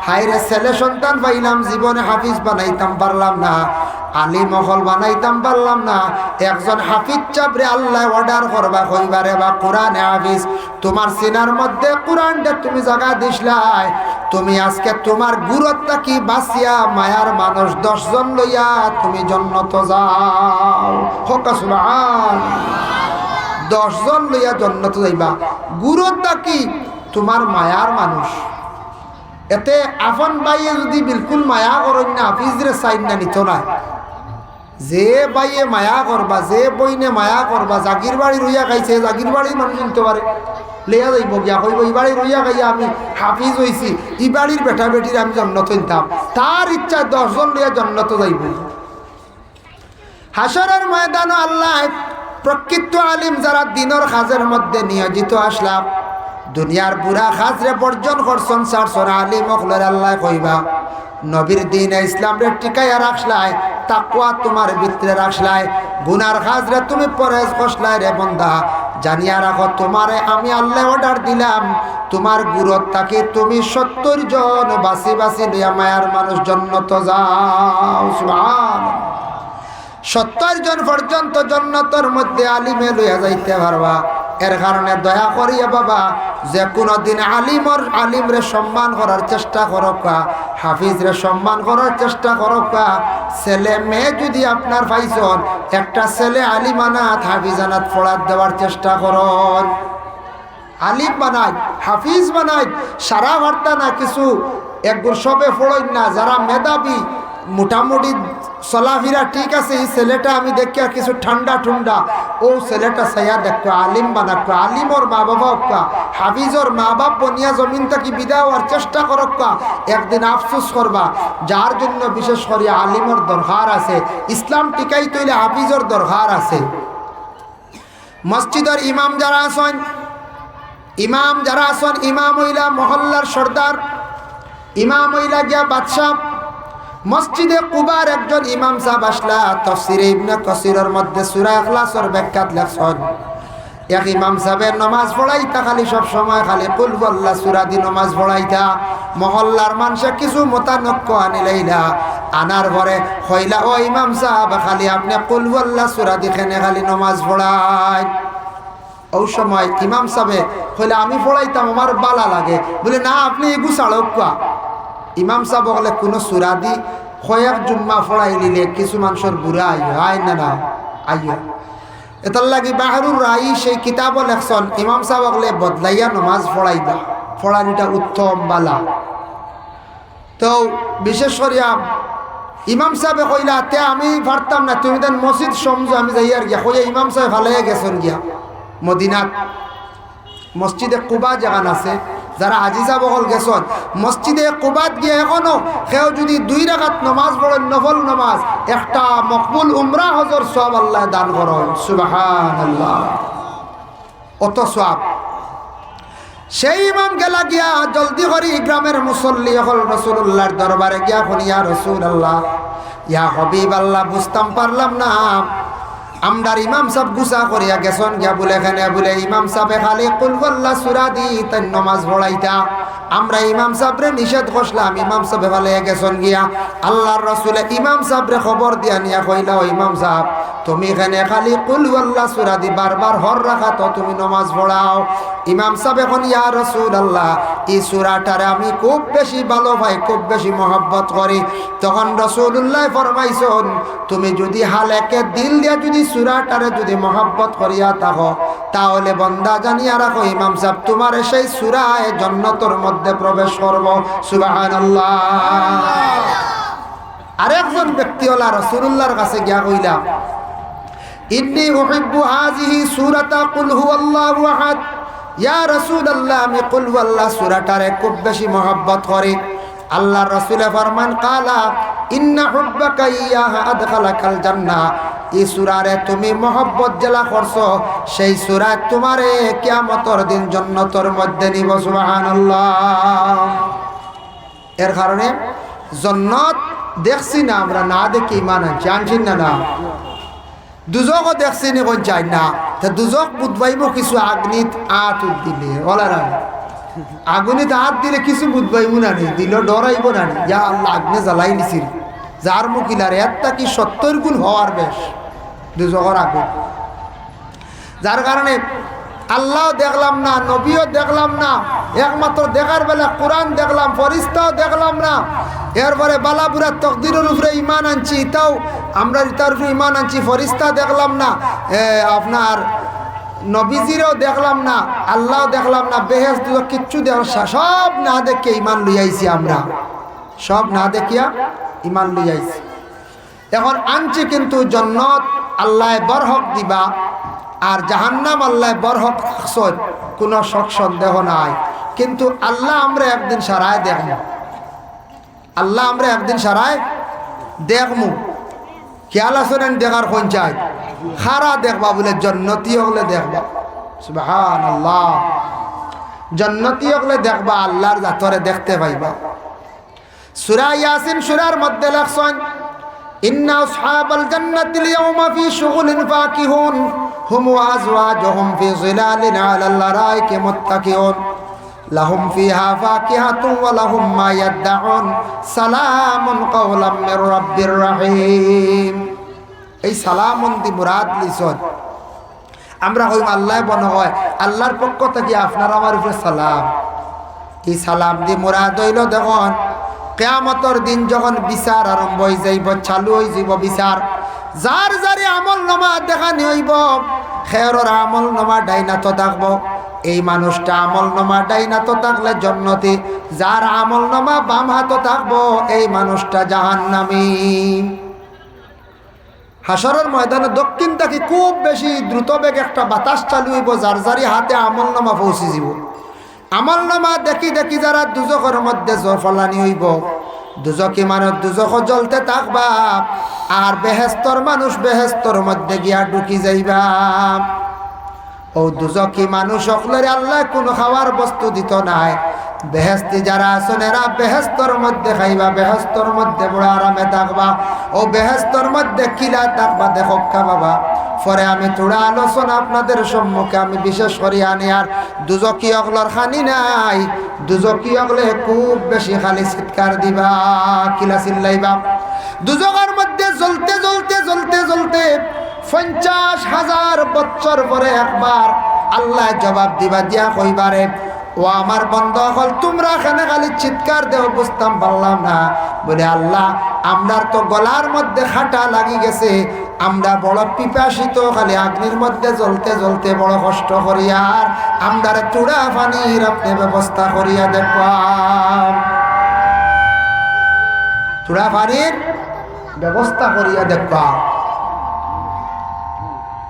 হায়রে ছেলে সন্তান পাইলাম জীবনে হাফিজ বানাইতাম পারলাম না আলিম হল বানাইতাম পারলাম না একজন হাফিজ চাপরে আল্লাহ অর্ডার করবা কইবারে বা কোরআনে হাফিজ তোমার সিনার মধ্যে কোরআনটা তুমি জায়গা দিসলাই তুমি আজকে তোমার গুরুত্বটা কি বাঁচিয়া মায়ার মানুষ 10 জন লইয়া তুমি জান্নাতে যাও হোক সুবহানাল্লাহ 10 জন লইয়া জান্নাতে যাইবা গুরুত্বটা কি তোমার মায়ার মানুষ এতে আফন বাইয়ে যদি বিলকুল মায়া করেন না হাফিজরে সাইন না নিত না যে বাইয়ে মায়া করবা যে বইনে মায়া করবা জাগির বাড়ি রইয়া খাইছে জাগির বাড়ির মানুষ নিতে পারে লেয়া যাইব গিয়া কইব এই বাড়ি রইয়া খাইয়া আমি হাফিজ হইছি এই বাড়ির বেটা বেটির আমি জান্নাত হইতাম তার ইচ্ছা 10 জন লইয়া জান্নাত যাইব হাসরের ময়দানে আল্লাহ প্রকৃত আলিম যারা দিনের কাজের মধ্যে নিয়োজিত আসলাম দুনিয়ার বুড়া খাজরে বর্জন করছেন সারসর আলিম হকলের আল্লাহ কইবা নবীর দিন ইসলাম রে টিকাইয়া রাখলাই তাকওয়া তোমার ভিতরে রাখলাই গুনার খাজরে তুমি পরহেজ করছলাই রে বান্দা জানিয়া রাখো তোমারে আমি আল্লাহ অর্ডার দিলাম তোমার গুরুত তাকে তুমি 70 জন বাসি বাসি লইয়া মায়ার মানুষ জান্নাতে যাও সুবহানাল্লাহ 70 জন পর্যন্ত জান্নাতের মধ্যে আলিমে লইয়া যাইতে পারবা এর কারণে দয়া করিয়া বাবা যে কোনো দিন আলিমরে সম্মান করার চেষ্টা করকা হাফিজরে সম্মান করার চেষ্টা করকা ছেলে মেয়ে যদি আপনার পাইছেন একটা ছেলে আলিমানাত হাফিজানাত পড়ার দেওয়ার চেষ্টা করুন আলিম বানাই হাফিজ বানাই সারা বার্তা না কিছু একগুর সবে পড়ই না যারা মেধাবী মোটামুটি চলাফেরা ঠিক আছে এই ছেলেটা আমি দেখি আর কিছু ঠান্ডা ঠুন্ডা ও ছেলেটা সাইয়া দেখো আলিম বানাক্কা আলিমর মা বাবা হক্কা হাফিজর মা বাপ বনিয়া জমিন থেকে বিদায় হওয়ার চেষ্টা করক্কা একদিন আফসোস করবা যার জন্য বিশেষ করে আলিমর দরকার আছে ইসলাম টিকাই তৈলে হাফিজর দরকার আছে মসজিদের ইমাম যারা আছেন ইমাম হইলা মহল্লার সর্দার ইমাম হইলা গিয়া বাদশাহ মসজিদে কুবার একজন ইমাম সাহেব আসলা তাফসীরে ইবনে কাসিরের মধ্যে সূরা ইখলাসের ব্যাখ্যাত লেখছেন এক ইমাম সাহেবের নামাজ পড়াইতা খালি সব সময় খালি কুল ওয়াল্লাহ সূরা দি নামাজ পড়াইতা মহল্লার মানুষে কিছু মতানক্য আনিলাইলা আনার পরে কইলা ও ইমাম সাহেব খালি আপনি কুল ওয়াল্লাহ সূরা দি কেনে খালি নামাজ পড়াই ওই সময় ইমাম সাহেব কইলা আমি পড়াইতাম আমার বালা লাগে বলে না আপনি এগু ছাড়ক্কা ইমাম সাহেব বলে কোনো সূরা দি কয়েক জুম্মা পড়াই নিলে কিছু মানুষের বুড়া আইয় না আইয় এটার লাগি বাহরুর রাই সেই কিতাব লেখছন ইমাম সাহেব বলে বদলাইয়া নমাজ পড়াইবা, পড়ানিটা উত্তম বালা। তো বিশেষ করিয়া ইমাম সাহেবে কইলা তে আমি পারতাম না, তুমি দেন মসজিদ সমঝো আমি যাই আর গিয়া কইয়া ইমাম সাহেব ভালো গেছেন গিয়া মদিনাত মসজিদে কুবা যেখান আছে, যারা আজিজা বহল গেছেন মসজিদে কুবাত গিয়ে এখনো কেউ যদি 2 রাকাত নামাজ পড়েন নফল নামাজ, একটা মকবুল উমরা হজর সওয়াব আল্লাহ দান করেন। সুবহানাল্লাহ, অত সওয়াব। সেই ইমাম গেলা গিয়া জলদি করি গ্রামের মুসল্লি হল রাসূলুল্লাহর দরবারে গিয়া ইয়া রাসূলুল্লাহ, ইয়া হাবিবাল্লাহ, বুঝতাম পারলাম না আমরার ইমাম সাহেব গুসা করিয়া গেছন গিয়া বলে এখানে বলে ইমাম সাহেব খালি কুল ওয়াল্লাহ সূরা দি তাই নামাজ পড়াইতা। আমরা ইমাম সাহেবরে নিষেধ করলাম, ইমাম সাহেব ভালে গেছন গিয়া আল্লাহর রাসূলে ইমাম সাহেবরে খবর দিয়া নিয়া কইলা, ও ইমাম সাহেব তুমি এখানে খালি কুল ওয়াল্লাহ সূরা দি বারবার হর রাখাত তুমি নামাজ পড়াও। ইমাম সাহেব এখন ইয়া রাসূলুল্লাহ এই সূরাটারে আমি খুব বেশি ভালো পাই, খুব বেশি মহব্বত করি। তখন রাসূলুল্লাহ ফরমাইছেন তুমি যদি হালেকে দিল দিয়া যদি সূরাটারে যদি মহব্বত করিয়া থাকো তাহলে বান্দা জানিয়া রাখো ইমাম সাহেব তোমার সেই সূরায়ে জান্নাতের মধ্যে প্রবেশ করব। সুবহানাল্লাহ। আরেকজন ব্যক্তি হলা রাসূলুল্লাহর কাছে গিয়া কইলা, ইন্নী উহিব্বু হাযিহি সূরাতা কুল হুয়াল্লাহু আহাদ, ইয়া রাসূলুল্লাহ আমি কুল হুয়াল্লাহ সূরাটারে খুব বেশি মহব্বত করি। আল্লাহর রাসূল ফরমান কালা ইন্না হুব্বাকা ইয়াহা আদখালাকাল জান্নাহ, এই সূরারে তুমি মহব্বত জেলা করছো সেই সূরা তোমারে কিয়ামতের দিন জান্নাতের মধ্যে নিব। সুবহানাল্লাহ। এর কারণে জান্নাত দেখছি না আমরা, না দেখি ঈমান আনছি না। দুজকও দেখছি নি কোন চাই না, তা দুজক বুধবাইব কিছু আগ্নিত আত দিলে বলা না, আগুনিত হাত দিলে কিছু বুধবাইব না নি, দিল ডরাইব না নি, যা আল্লাহ আগ্নে জ্বালাই নিছিল যার মুখিলার একটা কি 70 গুণ হওয়ার বেশ দুজকর আগুন। যার কারণে আল্লাহ দেখলাম না, নবীও দেখলাম না, একমাত্র দেখার বেলা কোরআন দেখলাম, ফরিস্তাও দেখলাম না। এরপরে বালাপুরা তকদিরের উপরে ইমান আনছি, তাও আমরা তার উপরে ইমান আনছি, ফরিস্তা দেখলাম না, আপনার নবীজিরও দেখলাম না, আল্লাহ দেখলাম না, বেহেশত কিচ্ছু সব না দেখে ইমান লইয়াইছি আমরা, সব না দেখিয়া ইমান লইয়াইছি। এখন আনছি কিন্তু জান্নাত আল্লাহ বরহক দিবা আর জাহান্নাম আল্লাহ বরহক রাখছন, কোনো শক সন্দেহ নাই। কিন্তু আল্লাহ আমরা একদিন সারায় দেখবো, আল্লাহ আমরা একদিন সারায় দেখমু। খেয়াল আসেন দেখার কোন চাই খারা দেখবা বলে জান্নাতি হলে দেখবা। সুবহানাল্লাহ। জান্নাতি হলে দেখবা আল্লাহর জাতরে দেখতে পাইবা। সূরা ইয়াসিন সূরার মধ্যে লেখছেন ইন্না আসহাবাল জান্নাতিল ইয়াওমা ফি শুগুলিন ফাকিহুন হুম ওয়া আজওয়াজুহুম ফি জিলালিন আলাল লারাইকি মুত্তাকিউন লাহুম ফিহা ফাকিহাতুন ওয়া লাহুম মা ইয়াদউন সালামুন কাওলাম মির রাব্বির রহিম। এই সালামুন দি মুরাদ লিসন আমরা কইম আল্লাহ বন হয় আল্লাহর পক্ষ থেকে আপনার আমার উপরে সালাম। এই সালাম দি মুরাদ হইল দেখুন কিয়ামতের দিন যখন বিচার আরম্ভ হয়ে যাইব, চালু হয়ে যাব বিচার, যার যারে আমল নামা দেখানি হইব, খেরর আমল নামা ডাইনাত থাকবো, এই মানুষটা আমল নামা ডাইনাত থাকলে জান্নাতি, যার আমল নামা বাম হাত থাকবো এই মানুষটা জাহান্নামী। হাসরের ময়দানে দক্ষিণ থেকে খুব বেশি দ্রুত বেগ একটা বাতাস চালু হইব, যার যারি হাতে আমল নামা পৌঁছে যাব। আমল নামা দেখি দেখি যারা দুজকের মধ্যে ফলানি হইব, দুজকি মানুষ দুজক জ্বলতে থাকবা আর বেহেস্তর মানুষ বেহেস্তর মধ্যে গিয়া ঢুকি যাইবা। ও দুজকি মানুষ সকলের আল্লাহ কোনো খাওয়ার বস্তু দিত নাই, বেহেস্তি যারা আছেন এরা বেহেস্তর মধ্যে খাইবা, বেহেস্তর মধ্যে বড় আরামে থাকবা। ও বেহেস্তর মধ্যে কিলা থাকবা দেখো বাবা। পরে আমি থোড়া আলোচনা আপনাদের সম্মুখে আমি বিশেষ করি আনি। আর দুজকি অগলর খানি নাই, দুজকি অগলে খুব বেশি খালি চিৎকার দিবা, কিলা চিল্লাইবা। দুজকের মধ্যে জ্বলতে জ্বলতে জ্বলতে জ্বলতে 50,000 বছর পরে একবার আল্লাহ জবাব দিবা, দিয়া কইবারে ও আমার বন্ধ হল তোমরা এখানে খালি চিৎকার দেও, বুঝতাম পারলাম না। বলে আল্লাহ আমরার তো গলার মধ্যে খাটা লাগি গেছে, আমরা বড় পিপাসিত, খালি আগ্নির মধ্যে জ্বলতে জ্বলতে বড় কষ্ট করিয়ার আমরার চূড়া পানির আপনি ব্যবস্থা করিয়া দেখবাম, চূড়া পানির ব্যবস্থা করিয়া দেখবাম।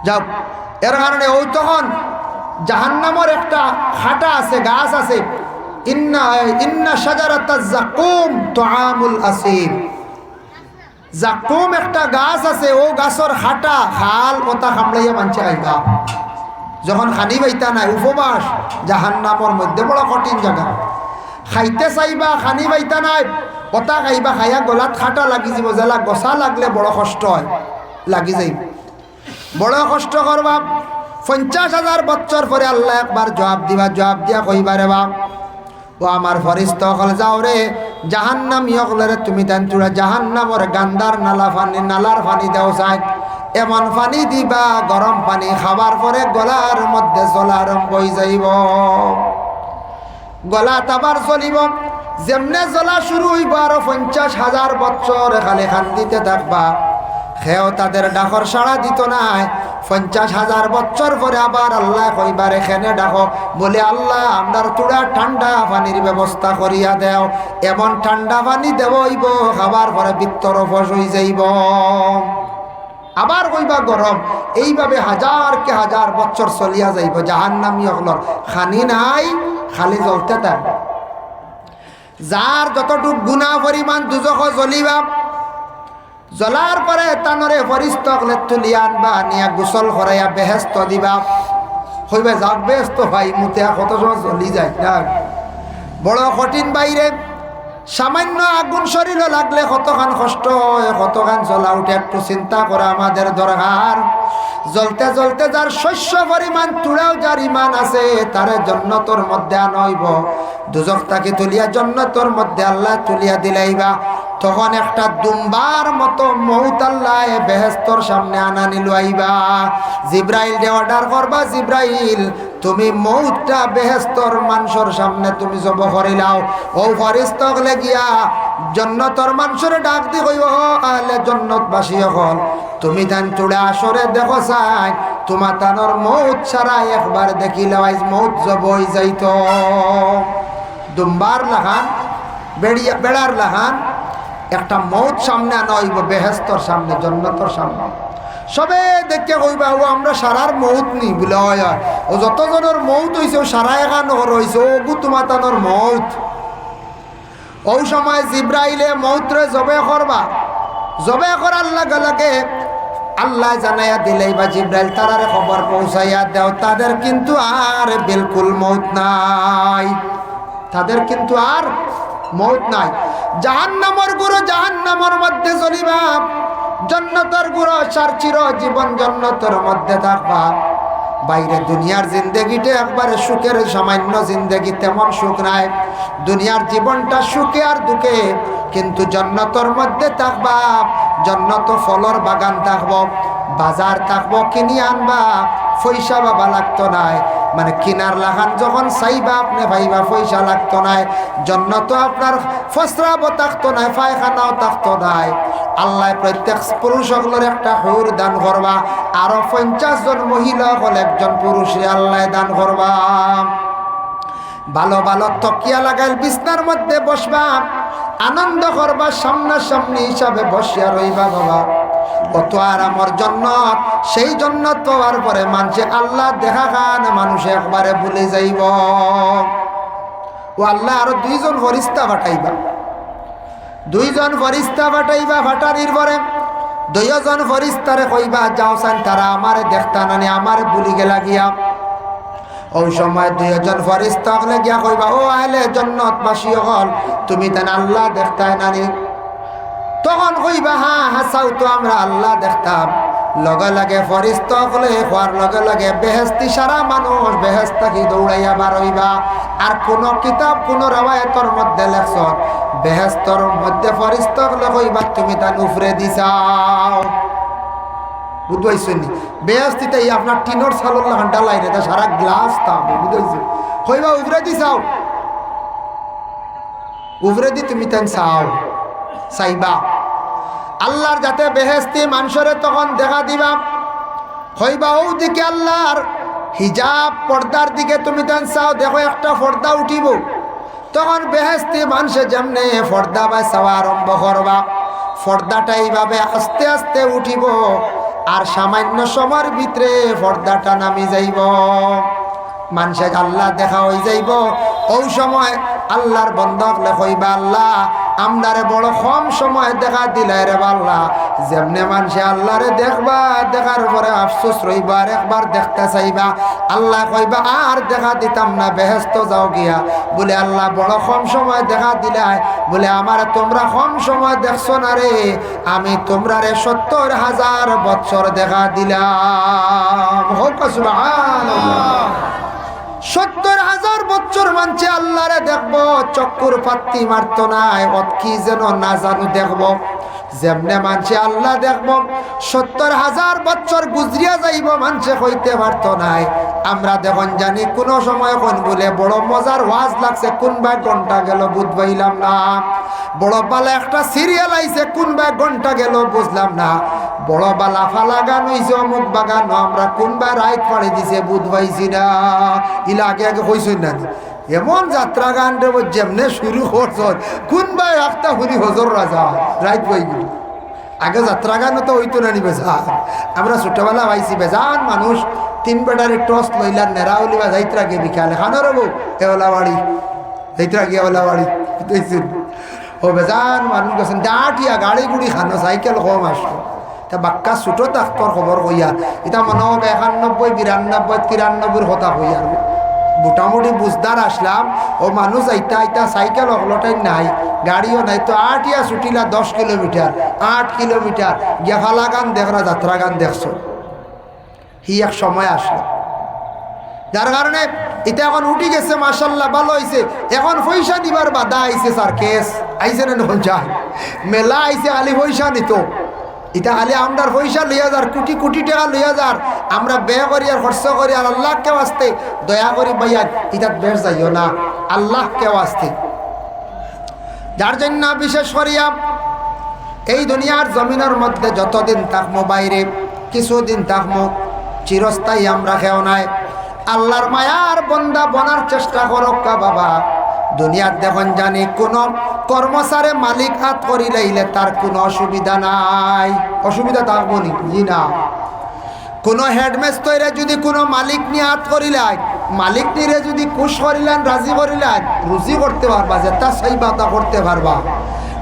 যাও, এর কারণে ওই তখন জাহান্নামের একটা খাটা আছে, গাছ আছে, ইন্না শাজারাতাজ যাকুম তুআমুল আসিম। যাকুম একটা গাছ আছে, ও গাছের খাটা খাল কথা খামড়াইয়া মানছে খাইবা। যখন খানি পাইতা নাই, উপবাস, জাহান্নামের মধ্যে বড় কঠিন জায়গা, খাইতে চাইবা খানি পাইতা নাই, কথা খাইবা, খাইয়া গলাত খাটা লাগি যাব, জেলা গছা লাগলে বড় কষ্ট হয়, লাগি যাইব, বড় কষ্ট করবা। 50,000 বছর পরে আল্লাহ একবার জবাব দিবা, জবাব দিয়া কইবারে বাপ ও আমার ফরিস্তা হল, যাও রে জাহান্নামী হলরে তুমি তান চূড়া জাহান্নামর গান্দার নালা পানি, নালার পানি দেও চাই, এমন পানি দিবা গরম পানি খাবার পরে গলার মধ্যে জ্বলা আরম্ভ হয়ে যাইব, গলা আবার চলিব, যেমনে জ্বলা শুরু হইব আরো 50,000 বছর খালি খান্দিতে থাকবা, খেও তাদের ডাকর সাড়া দিত নাই। 50,000 বছর পরে আবার আল্লাহ কইবার এখানে ডাকো, বলে আল্লাহ আমরার চূড়া ঠান্ডা পানির ব্যবস্থা করিয়া দেও, এমন ঠান্ডা পানি দেব হইব খাবার পরে বিত্তর ফস হয়ে যাইব, আবার কইবা গরম, এইভাবে হাজার কে হাজার বছর চলিয়া যাইব। জাহান্নামী হলর খানি নাই, খালি জ্বলতে থাকবে। যার যতটুক গুনাহ পরিমাণ দুজখ জ্বলিবা, জ্বলার পরে তানরে ফরিস্তা হলে তুলিয়া আনবা, নিয়া গোসল করাইয়া বেহেস্ত দিবা, হইবে যাক বেহেস্ত ভাই মুতে কত সময় জ্বলি যায় না, বড় কঠিন। বাইরে সামান্য আগুন শরীরে লাগলে কতখান কষ্ট হয়, কতখান জ্বলা উঠে, একটু চিন্তা করা আমাদের দরকার। জ্বলতে জ্বলতে যার শস্য পরিমাণ চূড়াও যার ইমান আছে, তারে জন্নতর মধ্যে আনইব, দুজখ তাকে তুলিয়া জন্নতর মধ্যে আল্লাহ তুলিয়া দিলাইবা। তখন একটা দুম্বার মতো মৌত আল্লাহ বেহেস্তর সামনে আনা নিলু আইবা, জিব্রাইল দে অর্ডার করবা, জিব্রাইল তুমি মৌতটা বেহেস্তর মানুষের সামনে তুমি জব করিলাও। ও ফরিস্তা হলে গিয়া জন্নতর মানুষের ডাক দি কইব, আহলে জন্নতবাসী হল তুমি তান চূড়া আসরে দেখো চাই, তোমার তানোর মৌত ছাড়া একবার দেখিলাও আইজ মৌত জব হয়ে যাইত। দুম্বার লাহান বেড়ার লাহান একটা মৌত সামনে আনা হইব, বেহেস্তর সামনে, জন্নতর সামনে, সবে দেখে কইবা ও আমরা সারার মৌত নি বলে হয়, ও যতজনের মৌত হয়েছে ও সারা এখান হয়েছে, ও গু তোমার তানোর মৌত। ও সময় জিব্রাইলে মৌতরে জবে করবা, জবে করার লাগে লাগে আল্লাহ জানাইয়া দিলেই বা জিব্রাইল তারারে খবর পৌঁছাইয়া দেও, তাদের কিন্তু আর বিলকুল মৌত নাই, তাদের কিন্তু আর মৌত নাই। জাহান্নামের গুরু জাহান্নামের মধ্যে চলিবা, জান্নাতের গুরু সার চির জীবন জান্নাতের মধ্যে থাকবা। বাইরে দুনিয়ার জিন্দেগিটা একবারে সুখের সামান্য জিন্দেগি, তেমন সুখ নাই, দুনিয়ার জীবনটা সুখে আর দুঃখে, কিন্তু জান্নাতের মধ্যে থাকবা, জান্নাত ফলর বাগান থাকবো, বাজার থাকবো, কিনি আনবা, পয়সা বাবা লাগতো নাই, মানে কিনার লাগান যখন চাইবা আপনি ভাইবা পয়সা লাগতো নাই, জান্নাত আপনার ফসরাবো থাকতো নাই, পায়খানাও থাকতো নাই। আল্লাহ প্রত্যেক পুরুষ সকলের একটা হুর দান করবা, আরো 50 জন মহিলা হল একজন পুরুষে আল্লাহ দান করবা। ভালো ভালো তকিয়া লাগাইল বিছনার মধ্যে বসবা, আনন্দ করবা, সামনাসামনি হিসাবে বসিয়া রইবা বাবা, কত আরামর জন্নত। সেই জন্নত পাওয়ার পরে মানুষে আল্লাহ দেখা খান মানুষে একবারে ভুলে যাইব। ও আল্লাহ আরো 2 জন ফরিস্তা পাঠাইবা, 2 জন ফরিস্তা পাঠাইবা, ফাটারির পরে 2 জন ফরিস্তারে কইবা যাও সান তারা আমারে দেখতা নানি, আমারে ভুলি গেলা গিয়া। ওই সময় 2 জন ফরিস্তা হলে গিয়া কইবা ও আহলে জান্নাতবাসী হল তুমি তান আল্লাহ দেখতাই নানি। তখন কইবা হ্যাঁ হাসাও তো আমরা আল্লাহ দেখতাম। লগে লগে ফরিস্তা হলে হওয়ার লগে লগে বেহেস্তি সারা মানুষ বেহেস্তা কি দৌড়াইয়া বার হইবা। আর কোন কিতাব কোন রাওয়ায়াতের মধ্যে লেখছ বেহেস্তর মধ্যে ফরিস্তা হলে কইবা তুমি তান উপরে দিছাও, বুঝবাইছেন নি? বেহেস্তিতে আপনার টিনোর সালোর ঘন্টা লাইনে তা সারা গ্লাস তাবে, বুঝাইছে? কইবা উপরে দিছাও, উপরে দি তুমি তান চাও চাইবা। আল্লাহর যাতে বেহেস্তি মানুষরে তখন দেখা দিবা হইবা ও দিকে আল্লাহর হিজাব পর্দার দিকে তুমি তেন চাও দেখো একটা পর্দা উঠিব তখন বেহেস্তি মানুষে যেমনে পর্দা বা চাওয়া আরম্ভ করবা পর্দাটা এইভাবে আস্তে আস্তে উঠিব আর সামান্য সময়ের ভিতরে পর্দাটা নামি যাইব মানুষে আল্লাহ দেখা হয়ে যাইব ওই সময় আল্লাহর বন্ধক লেখইবা আল্লাহ আমরারে বড় কম সময় দেখা দিলে রে আল্লাহ যেমনে মানুষে আল্লাহরে দেখবা দেখার পরে আফসোস রইবা আর একবার দেখতে চাইবা আল্লাহ কইবা আর দেখা দিতাম না বেহেস্ত যাও গিয়া বলে আল্লাহ বড় কম সময় দেখা দিলাই বলে আমার তোমরা কম সময় দেখছো না রে আমি তোমরারে ৭০,০০০ বছর দেখা দিলাম হোক সুবহানাল্লাহ ৭০,০০০ বছর মানছে আল্লাহরে দেখবো চক্কুর পাত্তি মারত নাই কি যেন না জানু দেখবো যেমনে মানছে আল্লাহ দেখবো ৭০,০০০ বছর গুজরিয়া যাইব মানছে হইতে পারত নাই আমরা দেখুন জানি কোন সময় কোন বলে বড় মজার ওয়াজ লাগছে কোন ভাই ঘন্টা গেল বুঝবাইলাম না বড় বালা একটা সিরিয়াল আইছে কোন ভাই ঘন্টা গেল বুঝলাম না বড় বালা ফালা গান হইছে অমুক বাগান আমরা কোন ভাই রাইত পাড়ি দিছে বুঝবাইছি না ইলা আগে আগে হইছই না এমন যাত্রা গান রে যেমনে শুরু করছ কোন ভাই একটা হুরি হজর রাজা রাইত পাই গেল আগে যাত্রা গান তো হইতো না নি বেজান আমরা ছোটবেলা পাইছি বেজান মানুষ 3 বেটারি টস লইলা নেরাউলি বা যাইত্রা গে বিকালে খানো রবো এওলা বাড়ি যাইত্রা গিয়ে ওলা বাড়ি ও বেজান মানুষ গেছেন ডাটিয়া গাড়ি গুড়ি খানো সাইকেল কম আসলো তা বাক্কা ছোটো ডাক্তর খবর কইয়া এটা মনে হবে 91 92 93 কথা কইয়া মোটামুটি বুঝদার আসলাম ও মানুষ আইতা আইতা সাইকেল অগলটাই নাই গাড়িও নাই তো 8 ইয়া ছুটিলা 10 কিলোমিটার 8 কিলোমিটার গেফালা গান দেখরা যাত্রা গান দেখছো হি এক সময় আসলো যার কারণে এটা এখন উঠি গেছে মাশাল্লাহ ভালো হয়েছে এখন পয়সা দিবার বাধা আইছে স্যার কেস আইছে না নয় যায় মেলা আইছে খালি পয়সা নিত এটা খালি আমরার পয়সা লইয়া যার কোটি কোটি টাকা লইয়া যার আমরা ব্যয় করি আর খরচ করি আর আল্লাহকে আসতে দয়া করি ভাইয়া এটা বেশ যাইও না আল্লাহকে আসতে যার জন্য বিশেষ করিয়া এই দুনিয়ার জমিনের মধ্যে যতদিন থাকবো বাইরে কিছুদিন থাকবো চিরস্থায়ী আমরা খেও নাই আল্লাহর মায়ার বন্দা বনার চেষ্টা করো কা বাবা দুনিয়ার দেখুন জানি কোন কর্মচারে মালিক হাত করি লাইলে তার কোনো অসুবিধা নাই অসুবিধা থাকবো নি জি না কোনো হেডমাস্টারে যদি কোনো মালিক নিয়ে হাত করিলেন মালিক নিয়ে যদি খুশ করিলেন রাজি করিলেন রুজি করতে পারবা যেটা সেই বাতা করতে পারবা